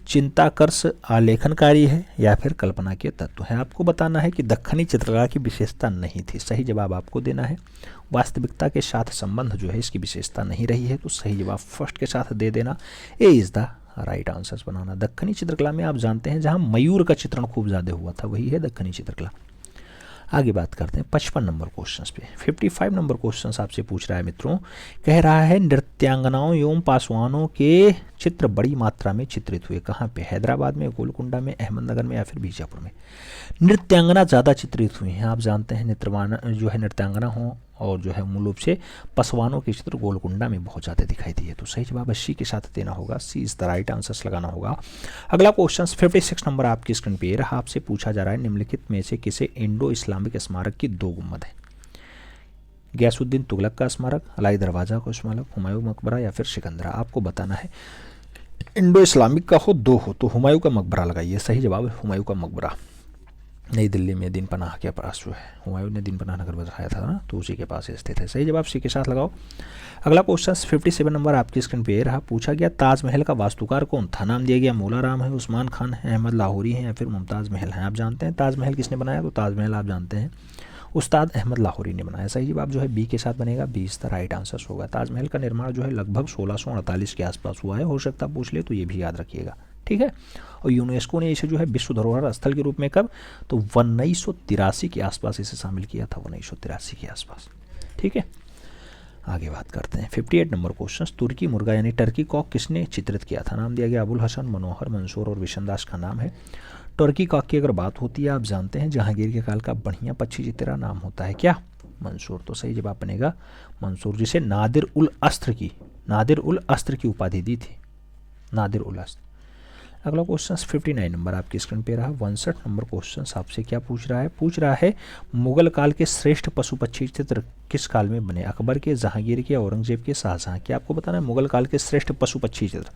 चिंताकर्ष आलेखनकारी है, या फिर कल्पना के तत्व है। आपको बताना है कि दक्खनी चित्रकला की विशेषता नहीं थी। सही जवाब आपको देना है वास्तविकता के साथ संबंध जो है इसकी विशेषता नहीं रही है, तो सही जवाब फर्स्ट के साथ दे देना, ए इज द राइट आंसर बनाना। दक्खनी चित्रकला में आप जानते हैं जहां मयूर का चित्रण खूब ज्यादा हुआ था वही है दक्खनी चित्रकला। आगे बात करते हैं 55 नंबर क्वेश्चन पे। 55 नंबर क्वेश्चन आपसे पूछ रहा है मित्रों, कह रहा है नृत्यांगनाओं एवं पासवानों के चित्र बड़ी मात्रा में चित्रित हुए। कहाँ पे? हैदराबाद में, गोलकुंडा में, अहमदनगर में, या फिर बीजापुर में? नृत्यांगना ज़्यादा चित्रित हुई हैं। आप जानते हैं नृत्यवान जो है नृत्यांगना हो और जो है मूल रूप से पसवानों के चित्र गोलकुंडा में बहुत ज़्यादा दिखाई दिए। तो सही जवाब सी के साथ देना होगा, C is the right answer लगाना होगा। अगला क्वेश्चन 56 नंबर आपकी स्क्रीन पे रहा। आपसे पूछा जा रहा है निम्नलिखित में से किसे इंडो इस्लामिक स्मारक की 2 गुम्बद है? गयासुद्दीन तुगलक का स्मारक, अलाई दरवाजा का स्मारक, हुमायूं मकबरा, या फिर सिकंदरा? आपको बताना है इंडो इस्लामिक का हो 2 हो तो हुमायूं का मकबरा लगाइए। सही जवाब है हुमायूं का मकबरा, नई दिल्ली में दिन पनाह के पास जो है हुमायूं ने दिन पनाह नगर बसाया था ना, तो उसी के पास स्थित है। सही जवाब सी के साथ लगाओ। अगला क्वेश्चन 57 नंबर आपकी स्क्रीन पे रहा। पूछा गया ताजमहल का वास्तुकार कौन था? नाम दिया गया मौला राम है, उस्मान खान है, अहमद लाहौरी है, या फिर मुमताज़ महल है? आप जानते हैं ताजमहल किसने बनाया? तो ताजमहल आप जानते हैं उस्ताद अहमद लाहौरी ने बनाया। सही जवाब जो है बी के साथ बनेगा, B is the right answer होगा। ताजमहल का निर्माण जो है लगभग 1648 के आसपास हुआ है, हो सकता पूछ ले तो ये भी याद रखिएगा, ठीक है। और यूनेस्को ने इसे जो है विश्व धरोहर स्थल के रूप में कब? तो 1983 के आसपास इसे शामिल किया था, 1983 के आसपास, ठीक है। आगे बात करते हैं 58 नंबर क्वेश्चन। तुर्की मुर्गा यानी टर्की कॉक किसने चित्रित किया था? नाम दिया गया अबुल हसन, मनोहर, मंसूर और विशनदास का नाम है। टर्की कॉक की अगर बात होती है आप जानते हैं जहांगीर के काल का बढ़िया पक्षी चित्रा नाम होता है क्या? मंसूर। तो सही जवाब बनेगा मंसूर, जिसे नादिर उल अस्त्र की उपाधि दी थी, नादिर उल अस्त्र। अगला क्वेश्चन 59 नंबर आपकी स्क्रीन पे रहा। 62 नंबर क्वेश्चन आपसे क्या पूछ रहा है? पूछ रहा है मुगल काल के श्रेष्ठ पशु पक्षी चित्र किस काल में बने? अकबर के, जहांगीर के, औरंगजेब के, शाहजहां के? आपको बताना है मुगल काल के श्रेष्ठ पशु पक्षी चित्र।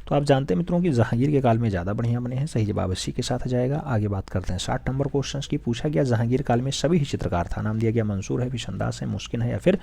तो आप जानते हैं मित्रों कि जहांगीर के काल में ज़्यादा बढ़िया बने हैं। सही जवाब इसी के साथ जाएगा। आगे बात करते हैं 60 नंबर क्वेश्चन की। पूछा गया जहांगीर काल में सभी ही चित्रकार था। नाम दिया गया मंसूर है, विशनदास है, मुस्किन है, या फिर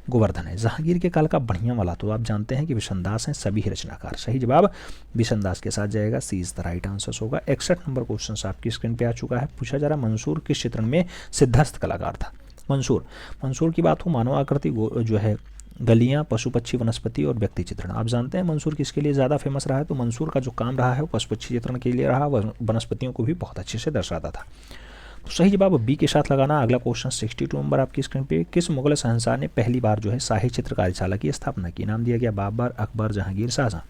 गोवर्धन है? जहांगीर के काल का बढ़िया वाला तो आप जानते हैं कि विशनदास हैं सभी ही रचनाकार। सही जवाब विशनदास के साथ जाएगा, सी इज द राइट आंसर होगा। 61 नंबर क्वेश्चन आपकी स्क्रीन पर आ चुका है। पूछा जा रहा मंसूर किस चित्रण में सिद्धस्थ कलाकार था? मंसूर की बात हो मानव आकृति जो है, गलियां, पशु पक्षी, वनस्पति और व्यक्ति चित्रण। आप जानते हैं मंसूर किसके लिए ज़्यादा फेमस रहा है? तो मंसूर का जो काम रहा है वो पशु पक्षी चित्रण के लिए रहा, वनस्पतियों को भी बहुत अच्छे से दर्शाता था। तो सही जवाब बी के साथ लगाना। अगला क्वेश्चन 62 नंबर आपकी स्क्रीन पे। किस मुगल शहंशाह ने पहली बार जो है शाही चित्र कार्यशाला की स्थापना की? नाम दिया गया बाबर, अकबर, जहांगीर, शाहजहां।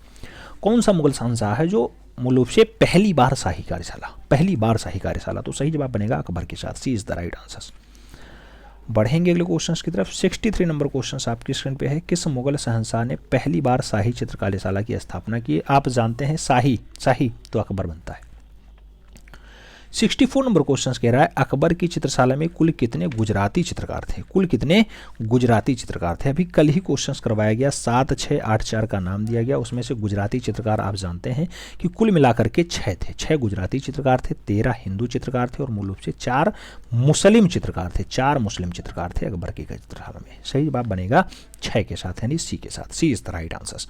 कौन सा मुगल शहंशाह है जो मूल रूप से पहली बार शाही कार्यशाला, पहली बार शाही कार्यशाला, तो सही जवाब बनेगा अकबर के साथ, सी इज द राइट आंसर। बढ़ेंगे अगले क्वेश्चंस की तरफ। 63 नंबर क्वेश्चन आपकी स्क्रीन पे है। किस मुगल शहंशाह ने पहली बार शाही चित्रकार्यशाला की स्थापना की? आप जानते हैं शाही, शाही तो अकबर बनता है। 64 नंबर क्वेश्चन कह रहा है अकबर की चित्रशाला में कुल कितने गुजराती चित्रकार थे? कुल कितने गुजराती चित्रकार थे? अभी कल ही क्वेश्चंस करवाया गया, 7, 6, 8, 4 का नाम दिया गया, उसमें से गुजराती चित्रकार आप जानते हैं कि कुल मिलाकर के 6 थे। 6 गुजराती चित्रकार थे, 13 हिंदू चित्रकार थे और मूल रूप से 4 मुस्लिम चित्रकार थे। 4 मुस्लिम चित्रकार थे अकबर की चित्रशाला में। सही जवाब बनेगा 6 के साथ, यानी सी के साथ, सी इज द राइट आंसर।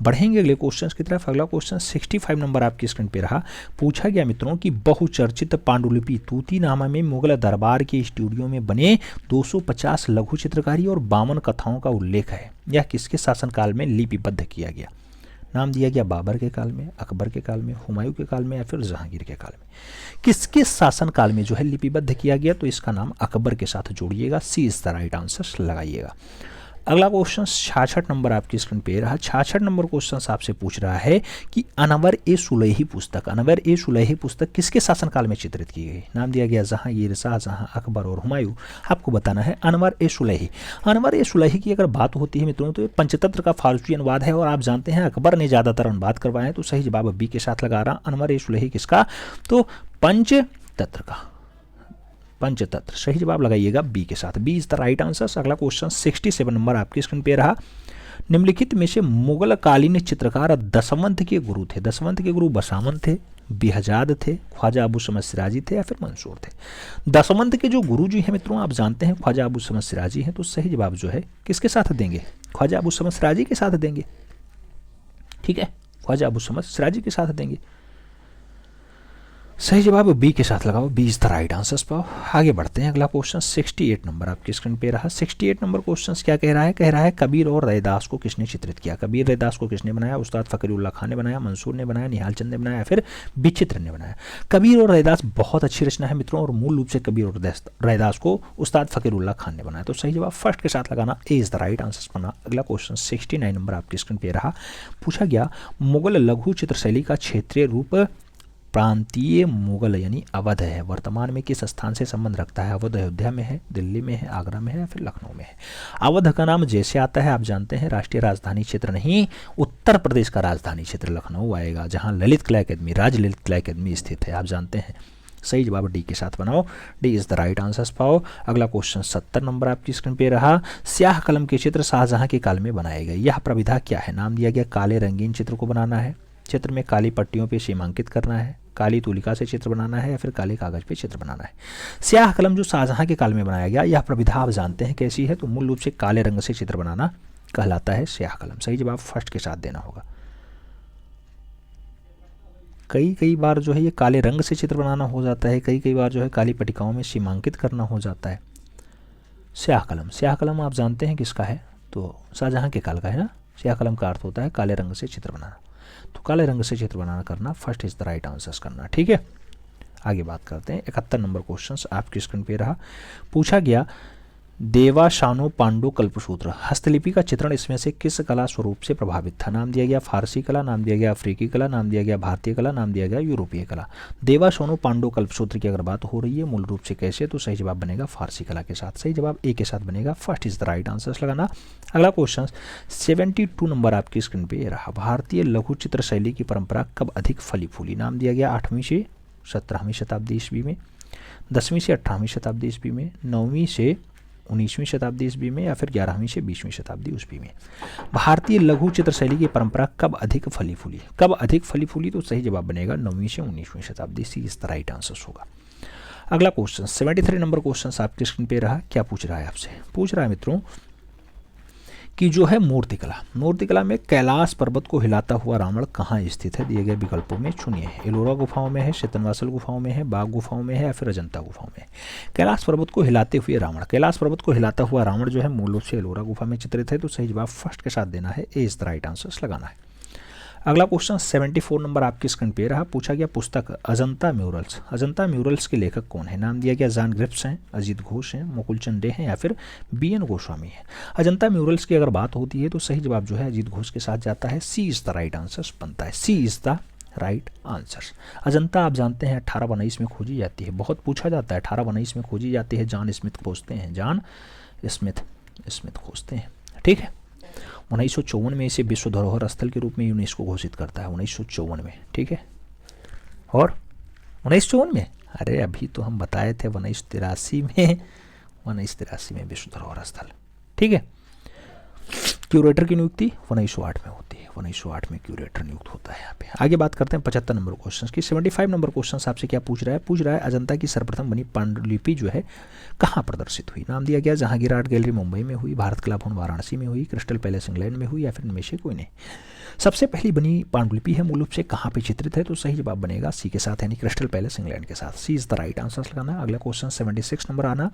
बढ़ेंगे अगले क्वेश्चन की तरफ। अगला क्वेश्चन 65 नंबर आपकी स्क्रीन पे रहा। पूछा गया मित्रों कि बहुचर्चित पांडुलिपि तूतीनामा में मुगल दरबार के स्टूडियो में बने 250 लघु चित्रकारी और 52 कथाओं का उल्लेख है। यह किसके शासनकाल में लिपिबद्ध किया गया? नाम दिया गया बाबर के काल में, अकबर के काल में, हुमायूं के काल में या फिर जहांगीर के काल में। किसके शासनकाल में जो है लिपिबद्ध किया गया? तो इसका नाम अकबर के साथ जोड़िएगा, सी इज द राइट आंसर लगाइएगा। अगला क्वेश्चन 66 नंबर आपकी स्क्रीन पे रहा। 66 नंबर क्वेश्चन आपसे पूछ रहा है कि अनवर ए सुलैही पुस्तक, अनवर ए सुलैही पुस्तक किसके शासनकाल में चित्रित की गई? नाम दिया गया जहांगीर, शाहजहां, अकबर और हुमायूं। आपको बताना है अनवर ए सुलैही। अनवर ए सुलैही की अगर बात होती है मित्रों तो ये पंचतंत्र का फारसी अनुवाद है और आप जानते हैं अकबर ने ज़्यादातर अनुवाद करवाए हैं, तो सही जवाब बी के साथ लगा रहा। अनवर ए सुलैही किसका? तो पंचतंत्र का, पंचतंत्र। सही जवाब लगाइएगा बी के साथ, B is the right answer. अगला क्वेश्चन 67 नंबर आपकी स्क्रीन पे रहा। निम्नलिखित में से मुगल कालीन चित्रकार दसवंत के गुरु थे? दसवंत के गुरु बसामन थे, बिहजाद थे, ख्वाजा अबू समद सिराजी थे या फिर मंसूर थे? दसवंत के जो गुरु जी हैं मित्रों आप जानते हैं ख्वाजा अबू समद सिराजी हैं, तो सही जवाब जो है किसके साथ देंगे? ख्वाजा अबू समद सिराजी के साथ देंगे। ठीक है, ख्वाजा अबू समद सिराजी के साथ देंगे। सही जवाब बी के साथ लगाओ, B is the right answer पाओ। आगे बढ़ते हैं। अगला क्वेश्चन 68 नंबर आपकी स्क्रीन पे रहा। 68 नंबर क्वेश्चन क्या कह रहा है? कह रहा है कबीर और रैदास को किसने चित्रित किया? कबीर रैदास को किसने बनाया? उस्ताद फकीरुल्लाह खान ने बनाया, मंसूर ने बनाया, निहाल चंद ने बनाया, फिर विचित्र ने बनाया। कबीर और रैदास बहुत अच्छी रचना है मित्रों और मूल रूप से कबीर और रैदास को उस्ताद फकीरुल्लाह खान ने बनाया, तो सही जवाब फर्स्ट के साथ लगाना, ए इज द राइट आंसर बना। अगला क्वेश्चन 69 नंबर आपकी स्क्रीन पे रहा। पूछा गया मुगल लघु चित्रशैली का क्षेत्रीय रूप प्रांतीय मुगल यानी अवध है, वर्तमान में किस स्थान से संबंध रखता है? अवध अयोध्या में है, दिल्ली में है, आगरा में है या फिर लखनऊ में है? अवध का नाम जैसे आता है आप जानते हैं राष्ट्रीय राजधानी क्षेत्र नहीं, उत्तर प्रदेश का राजधानी क्षेत्र लखनऊ आएगा, जहां ललित कला अकेदमी, राज ललित कला अकेदमी स्थित है, आप जानते हैं। सही जवाब डी के साथ बनाओ, D is the right answer पाओ। अगला क्वेश्चन 70 नंबर आपकी स्क्रीन पे रहा। स्याह कलम के चित्र शाहजहां के काल में बनाए गए, यह प्रविधा क्या है? नाम दिया गया काले रंगीन चित्र को बनाना है, चित्र में काली पट्टियों पे सीमांकित करना है, काली तुलिका से चित्र बनाना है या फिर काले कागज पे चित्र बनाना है। स्याह कलम जो शाहजहां के काल में बनाया गया, यह प्रविधा आप जानते हैं कैसी है? तो मूल रूप से काले रंग से चित्र बनाना कहलाता है स्याह कलम। सही जवाब फर्स्ट के साथ देना होगा। कई बार जो है ये काले रंग से चित्र बनाना हो जाता है, कई बार जो है काली पट्टिकाओं में सीमांकित करना हो जाता है। स्याह कलम, स्याह कलम आप जानते हैं किसका है? तो शाहजहां के काल का है ना। स्याह कलम का अर्थ होता है काले रंग से चित्र बनाना, तो काले रंग से चित्र बनाना करना first is the right answer करना। ठीक है, आगे बात करते हैं। 71 नंबर क्वेश्चन आपकी स्क्रीन पे रहा। पूछा गया देवाशानो पांडु कल्पसूत्र हस्तलिपि का चित्रण इसमें से किस कला स्वरूप से प्रभावित था? नाम दिया गया फारसी कला, नाम दिया गया अफ्रीकी कला, नाम दिया गया भारतीय कला, नाम दिया गया यूरोपीय कला। देवाशानो पांडु कल्पसूत्र की अगर बात हो रही है मूल रूप से कैसे, तो सही जवाब बनेगा फारसी कला के साथ। सही जवाब ए के साथ बनेगा, first is the right answer लगाना। अगला क्वेश्चन 72 नंबर आपकी स्क्रीन पे रहा। भारतीय लघु चित्र शैली की परंपरा कब अधिक फली फूली? नाम दिया गया 8वीं से 17वीं शताब्दी ईस्वी में, 10वीं से 18वीं शताब्दी ईस्वी में, 9वीं से 19वीं शताब्दी ईस्वी में या फिर 11वीं से 20वीं शताब्दी ईस्वी में। भारतीय लघु चित्र शैली की परंपरा कब अधिक फली फूली? कब अधिक फली फूली? तो सही जवाब बनेगा 9वीं से 19वीं शताब्दी, सी इज द राइट आंसर होगा। अगला क्वेश्चन 73 नंबर क्वेश्चन आपकी स्क्रीन पे रहा। क्या पूछ रहा है आपसे? पूछ रहा है मित्रों कि जो है मूर्तिकला, मूर्तिकला में कैलाश पर्वत को हिलाता हुआ रावण कहाँ स्थित है? दिए गए विकल्पों में चुनिए। एलोरा गुफाओं में है, शेतनवासल गुफाओं में है, बाघ गुफाओं में है या फिर अजंता गुफाओं में है? कैलाश पर्वत को हिलाते हुए रावण, कैलाश पर्वत को हिलाता हुआ रावण जो है मूल रूप से एलोरा गुफा में चित्रित है, तो सही जवाब फर्स्ट के साथ देना है, ए इज द राइट आंसर लगाना है। अगला क्वेश्चन 74 नंबर आपकी स्क्रीन पे रहा। पूछा गया पुस्तक अजंता म्यूरल्स, अजंता म्यूरल्स के लेखक कौन है? नाम दिया गया जॉन ग्रिफ्स हैं, अजीत घोष हैं, मुकुलचंद डे हैं या फिर बी.एन. गोस्वामी है। अजंता म्यूरल्स की अगर बात होती है तो सही जवाब जो है अजीत घोष के साथ जाता है, C is the right answer बनता है, C is the right answers. Ajanta आप जानते हैं 1819 में खोजी जाती है, बहुत पूछा जाता है, 1819 में खोजी जाती है, जॉन स्मिथ खोजते हैं, जॉन स्मिथ खोजते हैं। ठीक है, 1954 में इसे विश्व धरोहर स्थल के रूप में यूनेस्को घोषित करता है, 1954 में। ठीक है, और 1954 में, अरे अभी तो हम बताए थे 1983 में, 1983 में विश्व धरोहर स्थल। ठीक है, क्यूरेटर की नियुक्ति 1908 में होती है, 1908 में क्यूरेटर नियुक्त होता है यहाँ पे। आगे बात करते हैं 75 नंबर क्वेश्चन की। 75 नंबर क्वेश्चन आपसे क्या पूछ रहा है? पूछ रहा है अजंता की सर्वप्रथम बनी पांडुलिपि जो है कहाँ प्रदर्शित हुई? नाम दिया गया जहांगीर आर्ट गैलरी मुंबई में हुई, भारत कला भवन वाराणसी में हुई, क्रिस्टल पैलेस इंग्लैंड में हुई, या फिर इनमें से कोई नहीं। सबसे पहली बनी पांडुलिपि है मूल रूप से कहाँ पे चित्रित है? तो सही जवाब बनेगा सी के साथ, यानी क्रिस्टल पैलेस इंग्लैंड के साथ। सी इज द राइट आंसर लगाना। अगला क्वेश्चन 76 नंबर आना।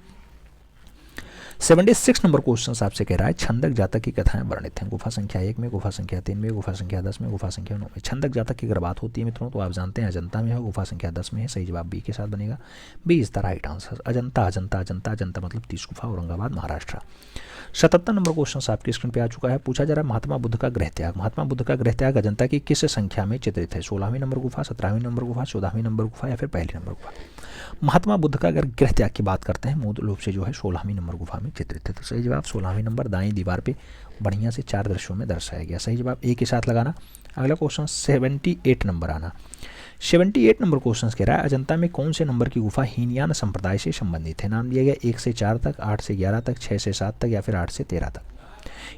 76 नंबर क्वेश्चन आपसे कह रहा है छंदक जातक की कथाएं वर्णित हैं। गुफा संख्या 1 में, गुफा संख्या 3 में, गुफा संख्या 10 में, गुफा संख्या 9 में। छंदक जातक की अगर बात होती है मित्रों तो आप जानते हैं अजंता में है, गुफा संख्या 10 में है। सही जवाब बी के साथ बनेगा, B is the right answer. Ajanta Ajanta Ajanta Ajanta मतलब 30 गुफा, औरंगाबाद महाराष्ट्र। 77 नंबर क्वेश्चन आपकी स्क्रीन पे आ चुका है। पूछा जा रहा है महात्मा बुद्ध का गृह त्याग। महात्मा बुद्ध का गृह त्याग अजंता की किस संख्या में चित्रित है? 16वीं नंबर गुफा, 17वीं नंबर गुफा, 14वीं नंबर गुफा, या फिर पहली नंबर गुफा? महात्मा बुद्ध का अगर गृह त्याग की बात करते हैं मूल रूप से जो है 16वीं नंबर गुफा में चित्रित है। तो सही जवाब 16वीं नंबर, दाईं दीवार पे बढ़िया से 4 दृश्यों में दर्शाया गया। सही जवाब ए के साथ लगाना। अगला क्वेश्चन 78 नंबर आना। 78 नंबर क्वेश्चन कह रहा है अजंता में कौन से नंबर की गुफा हीनयान संप्रदाय से संबंधित है? नाम दिया गया 1 से 4 तक, 8 से 11 तक, 6 से 7 तक, या फिर 8 से 13 तक।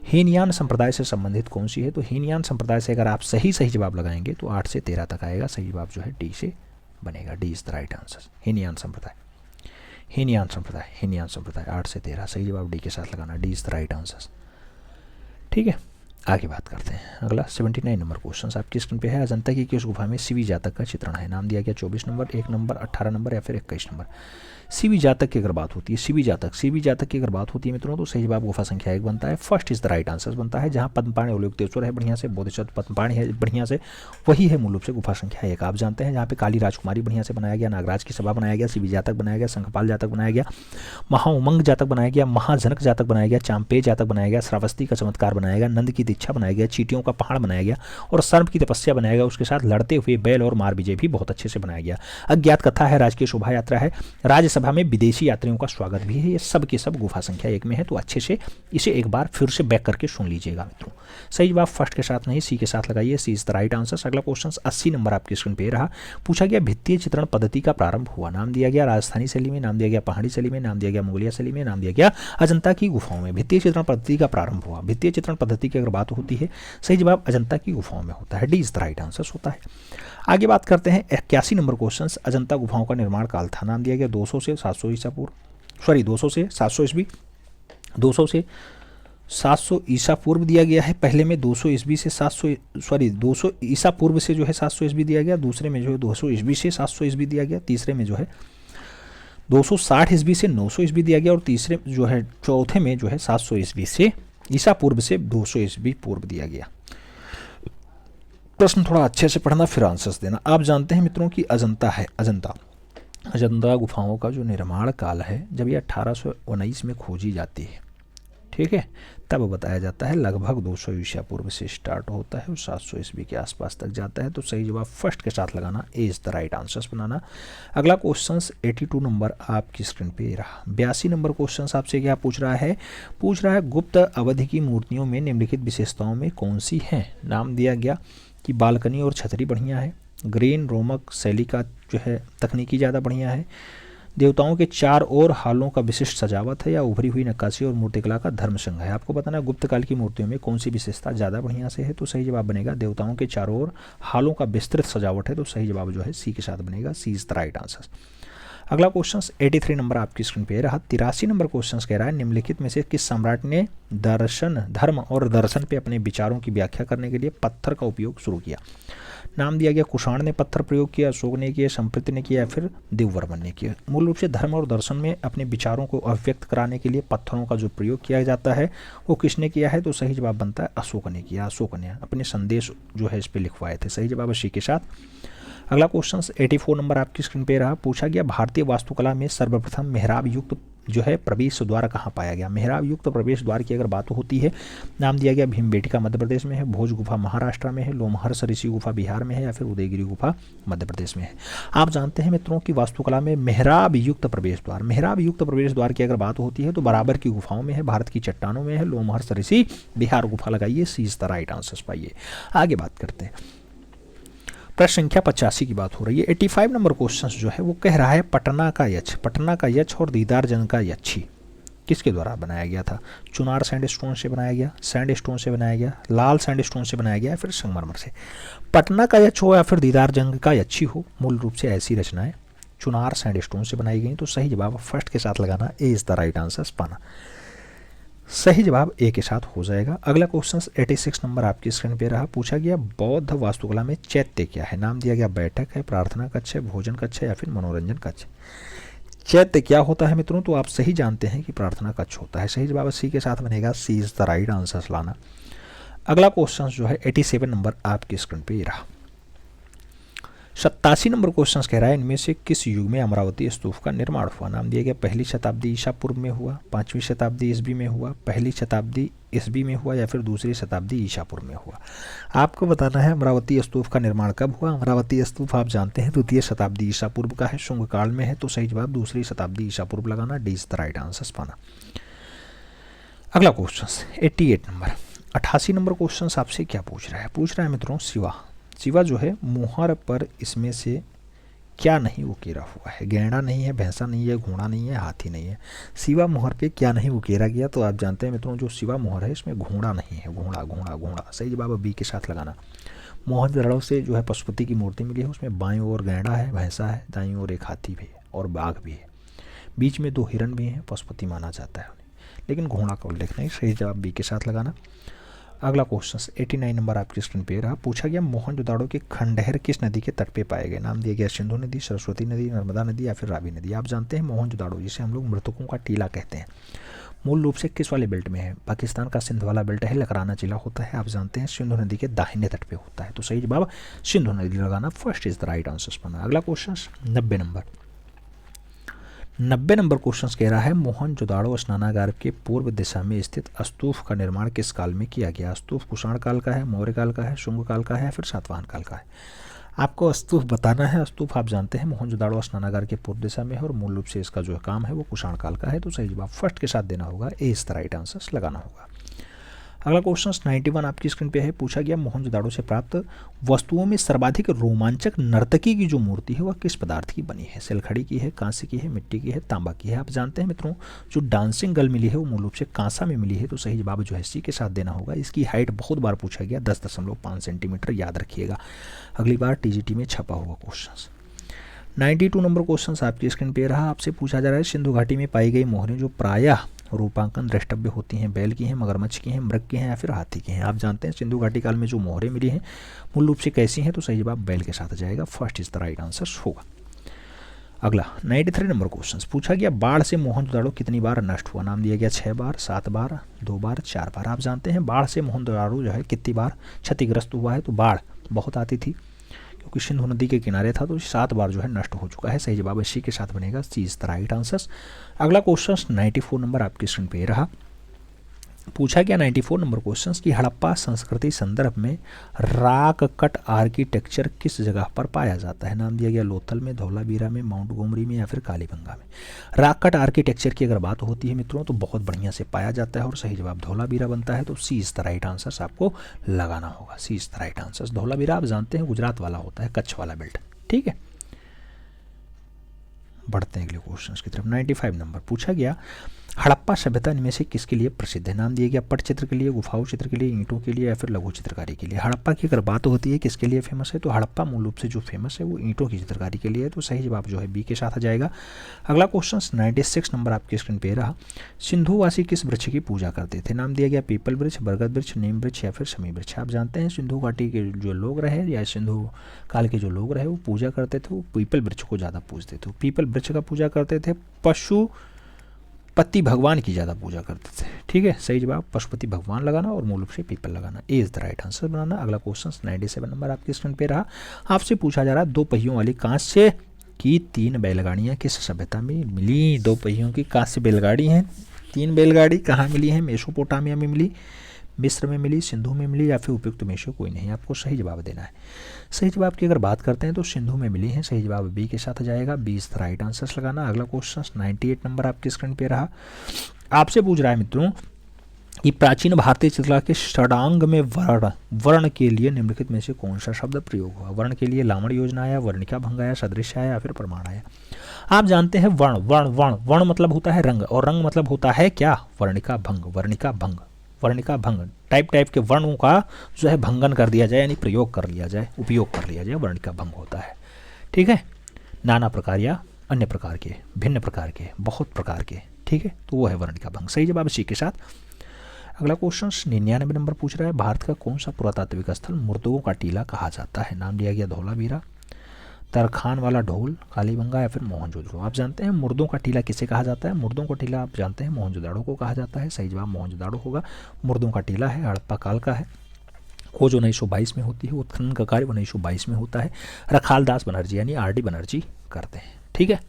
हीनयान संप्रदाय से संबंधित कौन सी है? तो हीनयान संप्रदाय से अगर आप सही जवाब लगाएंगे तो 8 से 13 तक आएगा। सही जवाब जो है डी से बनेगा, D is the right answer. Hinayana संप्रदाय, हीनयान संप्रदाय, हीनयान संप्रदाय 8 से 13। सही जवाब डी के साथ लगाना, D is the right answer. ठीक है, आगे बात करते हैं। अगला 79 नंबर क्वेश्चन आपकी स्क्रीन पे है। अजंता की किस गुफा में शिवी जातक का चित्रण है? नाम दिया गया 24 नंबर, 1 नंबर, 18 नंबर, या फिर 21 नंबर। शिवी जातक की अगर बात होती है, शिवी जातक की अगर बात होती है मित्रों तो सही जवाब गुफा संख्या 1 बनता है, first is the right answer बनता है। जहाँ पद्मपाणि अवलोकितेश्वर है बढ़िया से, बोधिसत्व पद्मपाणि है बढ़िया से, वही है मूल रूप से गुफा संख्या 1। आप जानते हैं जहाँ पे काली राजकुमारी बढ़िया से बनाया गया, नागराज की सभा बनाया गया, शिवी जातक बनाया गया, शंखपाल जातक बनाया गया, महाउमंग जातक बनाया गया, महाजनक जातक बनाया गया, चांपे जातक बनाया गया, श्रावस्ती का चमत्कार बनाया गया, नंद की दीक्षा बनाया गया, चीटियों का पहाड़ बनाया गया, और सर्प की तपस्या बनाया गया। उसके साथ लड़ते हुए बैल और मार विजय भी बहुत अच्छे से बनाया गया। अज्ञात कथा है, राजकीय शोभा यात्रा है, राज्यसभा में विदेशी यात्रियों का स्वागत भी है। ये सब के सब गुफा संख्या 1 में है। तो अच्छे से इसे एक बार फिर से बैक करके सुन लीजिएगा मित्रों। सही जवाब फर्स्ट के साथ नहीं, सी के साथ लगाइए, सी इज द राइट आंसर। अगला क्वेश्चन 80 नंबर आपकी स्क्रीन पे रहा। पूछा गया भित्तीय चित्रण पद्धति का प्रारंभ हुआ। नाम दिया गया राजस्थानी शैली में, नाम दिया गया पहाड़ी शैली में, नाम दिया गया मुगलिया शैली में, नाम दिया गया अजंता की गुफाओं में। भित्तीय चित्रण पद्धति का प्रारंभ हुआ, भित्तीय चित्रण पद्धति की अगर बात होती है सही जवाब अजंता की गुफाओं में होता है, D is the right answer होता है। आगे बात करते हैं 81 नंबर क्वेश्चन। अजंता गुफाओं का निर्माण काल था। नाम दिया गया 200 से 700 ईसा पूर्व, 200 से 700 ईस्वी, 200 से 700 ईसा पूर्व दिया गया है। पहले में 200 ईस्वी से 200 ईसा पूर्व से जो है 700 ईस्वी दिया गया। दूसरे में जो है 200 ईस्वी से 700 ईस्वी दिया गया। तीसरे में जो है 260 ईस्वी से 900 ईस्वी दिया गया। और तीसरे जो है चौथे में जो है 700 ईस्वी से ईसा पूर्व से 200 ईस्वी पूर्व दिया गया। प्रश्न थोड़ा अच्छे से पढ़ना फिर आंसर्स देना। आप जानते हैं मित्रों कि अजंता है, अजंता गुफाओं का जो निर्माण काल है जब ये 1819 में खोजी जाती है, ठीक है, तब बताया जाता है लगभग 200 ईसा पूर्व से स्टार्ट होता है और 700 ईस्वी के आसपास तक जाता है। तो सही जवाब फर्स्ट के साथ लगाना, ए इज द राइट आंसर्स बनाना। अगला क्वेश्चन 82 नंबर आपकी स्क्रीन पे रहा। 82 नंबर क्वेश्चन आपसे क्या पूछ रहा है? पूछ रहा है गुप्त अवधि की मूर्तियों में निम्नलिखित विशेषताओं में कौन सी है? नाम दिया गया कि बालकनी और छतरी बढ़िया है, ग्रीन रोमक शैली का जो है तकनीकी ज़्यादा बढ़िया है, देवताओं के 4 और हालों का विशिष्ट सजावट है, या उभरी हुई नक्काशी और मूर्तिकला का धर्म संघ है। आपको बताना है गुप्त काल की मूर्तियों में कौन सी विशेषता ज़्यादा बढ़िया से है। तो सही जवाब बनेगा देवताओं के 4 और हालों का विस्तृत सजावट है। तो सही जवाब जो है सी के साथ बनेगा, सी इज द राइट आंसर। अगला क्वेश्चन 83 नंबर आपकी स्क्रीन पे रहा। 83 नंबर क्वेश्चन कह रहा है निम्नलिखित में से किस सम्राट ने धर्म और दर्शन पे अपने विचारों की व्याख्या करने के लिए पत्थर का उपयोग शुरू किया? नाम दिया गया कुषाण ने पत्थर प्रयोग किया, अशोक ने किया, संप्रीत ने किया, या फिर देववर्मन ने किया। मूल रूप से धर्म और दर्शन में अपने विचारों को अभिव्यक्त कराने के लिए पत्थरों का जो प्रयोग किया जाता है वो किसने किया है? तो सही जवाब बनता है अशोक ने किया। अशोक ने अपने संदेश जो है इस पर लिखवाए थे। सही जवाब है सी के साथ। अगला क्वेश्चन 84 नंबर आपकी स्क्रीन पे रहा, पूछा गया भारतीय वास्तुकला में सर्वप्रथम मेहराब युक्त जो है प्रवेश द्वार कहाँ पाया गया। मेहराब युक्त प्रवेश द्वार की अगर बात होती है, नाम दिया गया भीमबेटका मध्य प्रदेश में है, भोज गुफा महाराष्ट्र में है, लोमहर्ष ऋषि गुफा बिहार में है, या फिर उदयगिरी गुफा मध्य प्रदेश में है। आप जानते हैं मित्रों की वास्तुकला में मेहराब युक्त प्रवेश द्वार, मेहराब युक्त प्रवेश द्वार की अगर बात होती है तो बराबर की गुफाओं में है, भारत की चट्टानों में है, लोमहर्ष ऋषि बिहार गुफा लगाइए, सी इज द राइट आंसर पाइए। आगे बात करते हैं, प्रश्न संख्या 85 की बात हो रही है। 85 नंबर क्वेश्चन जो है वो कह रहा है पटना का यक्ष, पटना का यक्ष और दीदारजंग का यक्षी किसके द्वारा बनाया गया था। चुनार सैंडस्टोन से बनाया गया, सैंडस्टोन से बनाया गया, लाल सैंडस्टोन से बनाया गया, या फिर संगमरमर से। पटना का यक्ष हो या फिर दीदारजंग का यक्षी हो, मूल रूप से ऐसी रचनाएं चुनार सैंडस्टोन से बनाई गई। तो सही जवाब फर्स्ट के साथ लगाना, ए इज द राइट आंसर पाना। सही जवाब ए के साथ हो जाएगा। अगला क्वेश्चन 86 नंबर आपकी स्क्रीन पे रहा, पूछा गया बौद्ध वास्तुकला में चैत्य क्या है। नाम दिया गया बैठक है, प्रार्थना कक्ष है, भोजन कक्ष है, या फिर मनोरंजन कक्ष। चैत्य क्या होता है मित्रों, तो आप सही जानते हैं कि प्रार्थना कक्ष होता है। सही जवाब सी के साथ बनेगा, सी इज द राइट आंसर लाना। अगला क्वेश्चन जो है 87 नंबर आपकी स्क्रीन पे रहा। 87 नंबर क्वेश्चन कह रहा है इनमें से किस युग में अमरावती स्तूप का निर्माण हुआ। नाम दिया गया पहली शताब्दी ईसा पूर्व में हुआ, 5वीं शताब्दी ईसवी में हुआ, पहली शताब्दी ईसवी में हुआ, या फिर दूसरी शताब्दी ईसा पूर्व में हुआ। आपको बताना है अमरावती स्तूप का निर्माण कब हुआ। अमरावती स्तूप आप जानते हैं द्वितीय शताब्दी ईसा पूर्व का है, शुंग काल में है। तो सही जवाब दूसरी शताब्दी ईसा पूर्व लगाना, D is the right answer पाना। अगला क्वेश्चन 88 नंबर 88 नंबर क्वेश्चन आपसे क्या पूछ रहा है, पूछ रहा है मित्रों शिवा, शिवा जो है मुहर पर इसमें से क्या नहीं उकेरा हुआ है। गैंडा नहीं है, भैंसा नहीं है, घोड़ा नहीं है, हाथी नहीं है। शिवा मुहर पे क्या नहीं उकेरा गया, तो आप जानते हैं मित्रों जो शिवा मुहर है इसमें घोड़ा नहीं है, घोड़ा घोड़ा घोड़ा। सही जवाब बी के साथ लगाना। मोहनजोदड़ो से जो है पशुपति की मूर्ति मिली है, उसमें बाईं ओर गैंडा है, भैंसा है, दाईं ओर एक हाथी भी है और बाघ भी है, बीच में 2 हिरण भी हैं, पशुपति माना जाता है उन्हें, लेकिन घोड़ा का उल्लेख नहीं। सही जवाब बी के साथ लगाना। अगला क्वेश्चन 89 नंबर आपकी स्क्रीन पे रहा, पूछा गया मोहनजोदड़ो के खंडहर किस नदी के तट पे पाए गए। नाम दिया गया सिंधु नदी, सरस्वती नदी, नर्मदा नदी, या फिर रावी नदी। आप जानते हैं मोहनजोदड़ो जिसे हम लोग मृतकों का टीला कहते हैं, मूल रूप से किस वाले बेल्ट में है। पाकिस्तान का सिंध वाला बेल्ट है, लकराना जिला होता है। आप जानते हैं सिंधु नदी के दाहिने तट पे होता है। तो सही जवाब सिंधु नदी लगाना, first is the right answer पाना। अगला क्वेश्चन 90 नंबर क्वेश्चन कह रहा है मोहनजोदड़ो स्नानागार के पूर्व दिशा में स्थित स्तूप का निर्माण किस काल में किया गया। स्तूप कुषाण काल का है, मौर्य काल का है, शुंग काल का है, या फिर सातवाहन काल का है। आपको स्तूप बताना है। स्तूप आप जानते हैं मोहनजोदड़ो स्नानागार के पूर्व दिशा में है और मूल रूप से इसका जो काम है वो कुषाण काल का है। तो सही जवाब फर्स्ट के साथ देना होगा, ए इज द राइट आंसर लगाना होगा। अगला क्वेश्चन 91 आपकी स्क्रीन पे है, पूछा गया मोहनजोदड़ो से प्राप्त वस्तुओं में सर्वाधिक रोमांचक नर्तकी की जो मूर्ति है वह किस पदार्थ की बनी है। सिलखड़ी की है, कांसे की है, मिट्टी की है, तांबा की है। आप जानते हैं मित्रों जो डांसिंग गर्ल मिली है वो मूल रूप से कांसा में मिली है। तो सही जवाब जो है सी के साथ देना होगा। इसकी हाइट बहुत बार पूछा गया, 10.5 सेंटीमीटर, याद रखिएगा, अगली बार टीजीटी में छपा हुआ क्वेश्चन। 92 नंबर क्वेश्चन आपकी स्क्रीन पे रहा, आपसे पूछा जा रहा है सिंधु घाटी में पाई गई मोहरें जो प्रायः रूपांकन द्रष्टव्य होती हैं, बैल की हैं, मगरमच्छ की हैं, मृग की हैं, या फिर हाथी की हैं। आप जानते हैं सिंधु घाटी काल में जो मोहरें मिली हैं मूल रूप से कैसी हैं। तो सही जवाब बैल के साथ आ जाएगा, first is the right answer होगा। अगला 93 नंबर क्वेश्चन पूछा गया बाढ़ से मोहनजोदड़ो कितनी बार नष्ट हुआ। नाम दिया गया 6 बार, 7 बार, 2 बार, 4 बार। आप जानते हैं बाढ़ से मोहनजोदड़ो जो है कितनी बार क्षतिग्रस्त हुआ है। तो बाढ़ बहुत आती थी क्योंकि सिंधु नदी के किनारे था, तो 7 बार जो है नष्ट हो चुका है। सही जवाब इसी के साथ बनेगा, सी इज द राइट आंसर। अगला क्वेश्चन 94 नंबर आपकी स्क्रीन पे रहा, पूछा गया 94 नंबर क्वेश्चन की हड़प्पा संस्कृति संदर्भ में राक कट आर्किटेक्चर किस जगह पर पाया जाता है। नाम दिया गया लोथल में, धौलावीरा में, माउंट गोमरी में, या फिर कालीबंगा में। राक कट आर्किटेक्चर की अगर बात होती है मित्रों तो बहुत बढ़िया से पाया जाता है और सही जवाब धौलावीरा बनता है। तो C is the right answer आपको लगाना होगा, C is the right answer. Dholavira आप जानते हैं गुजरात वाला होता है, कच्छ वाला बेल्ट, ठीक है। बढ़ते हैं अगले क्वेश्चन की तरफ। 95 नंबर पूछा गया हड़प्पा सभ्यता इनमें से किसके लिए प्रसिद्ध है। नाम दिया गया पटचित्र के लिए, गुफाओं चित्र के लिए, ईंटों के लिए, या फिर लघु चित्रकारी के लिए। हड़प्पा की अगर बात होती है किसके लिए फेमस है, तो हड़प्पा मूल रूप से जो फेमस है वो ईंटों की चित्रकारी के लिए है। तो सही जवाब जो है बी के साथ आ जाएगा। अगला क्वेश्चन 96 नंबर आपकी स्क्रीन पे रहा, सिंधुवासी किस वृक्ष की पूजा करते थे। नाम दिया गया पीपल वृक्ष, बरगद वृक्ष, नीम वृक्ष, या फिर शमी वृक्ष। आप जानते हैं सिंधु घाटी के जो लोग रहे या सिंधु काल के जो लोग रहे वो पूजा करते थे, वो पीपल वृक्ष को ज़्यादा पूजते थे। पीपल वृक्ष का पूजा करते थे। पशु पति भगवान की ज़्यादा पूजा करते थे। ठीक है, सही जवाब पशुपति भगवान लगाना और मूल रूप से पीपल लगाना, ए इज द राइट आंसर बनाना। अगला क्वेश्चन 97 नंबर आपके स्क्रीन पे रहा। आपसे पूछा जा रहा है 2 पहियों वाली कांस्य की 3 बैलगाड़ियाँ किस सभ्यता में मिली। 2 पहियों की कांस्य बैलगाड़ी हैं, 3 बैलगाड़ी कहाँ मिली है? मेसोपोटामिया में मिली, मिस्र में मिली, सिंधु में मिली या फिर उपयुक्त में से कोई नहीं। आपको सही जवाब देना है। सही जवाब की अगर बात करते हैं तो सिंधु में मिली है, सही जवाब बी के साथ आ जाएगा, B is the right answers लगाना। अगला क्वेश्चन 98 नंबर आपके स्क्रीन पे रहा। आपसे पूछ रहा है मित्रों कि प्राचीन भारतीय चित्रकला के षडांग में वर्ण के लिए निम्नलिखित में से कौन सा शब्द प्रयोग हुआ। वर्ण के लिए लावण योजना आया, वर्णिका भंग आया, सदृश आया या फिर प्रमाण आया। आप जानते हैं वर्ण वर्ण वर्ण वर्ण मतलब होता है रंग, और रंग मतलब होता है क्या? वर्णिका भंग, वर्णिका भंग, वर्णिका भंग। टाइप के वर्णों का जो है भंगन कर दिया जाए, यानी प्रयोग कर लिया जाए, उपयोग कर लिया जाए, वर्णिका भंग होता है। ठीक है, नाना प्रकार या अन्य प्रकार के, भिन्न प्रकार के, बहुत प्रकार के। ठीक है, तो वो है वर्णिका भंग। सही जवाब इसी के साथ। अगला क्वेश्चन 99 नंबर पूछ रहा है, भारत का कौन सा पुरातात्विक स्थल मुर्दों का टीला कहा जाता है। नाम दिया गया धौलावीरा, तरखान वाला ढोल, कालीबंगा या फिर मोहनजोदड़ो। आप जानते हैं मुर्दों का टीला किसे कहा जाता है? मुर्दों का टीला आप जानते हैं मोहनजोदड़ो को कहा जाता है। सही जवाब मोहनजोदड़ो होगा। मुर्दों का टीला है, हड़प्पा काल का है, खोज 1922 में होती है, उत्खनन का कार्य 1922 में होता है। रखालदास बनर्जी यानी आर.डी. बनर्जी करते हैं। ठीक है,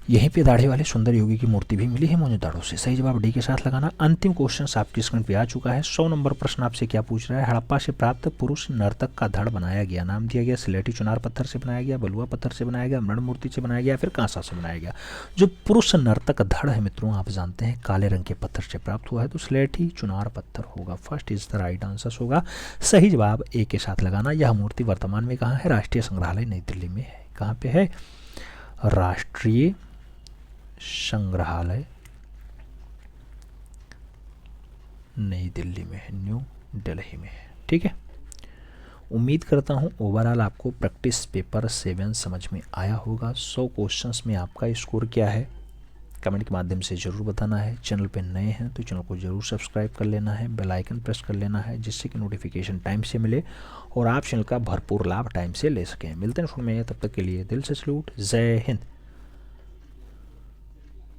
यहीं पे दाढ़ी वाले सुंदर योगी की मूर्ति भी मिली है मोहनजोदड़ो से। सही जवाब डी के साथ लगाना। अंतिम क्वेश्चन आपकी स्क्रीन पे आ चुका है। 100 नंबर प्रश्न आपसे क्या पूछ रहा है? हड़प्पा से प्राप्त पुरुष नर्तक का धड़ बनाया गया। नाम दिया गया सिलेटी चुनार पत्थर से बनाया गया, बलुआ पत्थर से बनाया गया, मृण मूर्ति से बनाया गया, फिर कांसा से बनाया गया। जो पुरुष नर्तक धड़ है मित्रों, आप जानते हैं काले रंग के पत्थर से प्राप्त हुआ है, तो सिलेटी चुनार पत्थर होगा। First is the right answer होगा। सही जवाब ए के साथ लगाना। यह मूर्ति वर्तमान में कहाँ है? राष्ट्रीय संग्रहालय नई दिल्ली में है। कहाँ पे है? राष्ट्रीय संग्रहालय नई दिल्ली में है, न्यू दिल्ली में है। ठीक है, उम्मीद करता हूँ ओवरऑल आपको प्रैक्टिस पेपर 7 समझ में आया होगा। 100 क्वेश्चंस में आपका स्कोर क्या है कमेंट के माध्यम से ज़रूर बताना है। चैनल पे नए हैं तो चैनल को ज़रूर सब्सक्राइब कर लेना है, बेल आइकन प्रेस कर लेना है, जिससे कि नोटिफिकेशन टाइम से मिले और आप चैनल का भरपूर लाभ टाइम से ले सकें। मिलते हैं में, तब तक के लिए दिल से सैल्यूट। जय हिंद।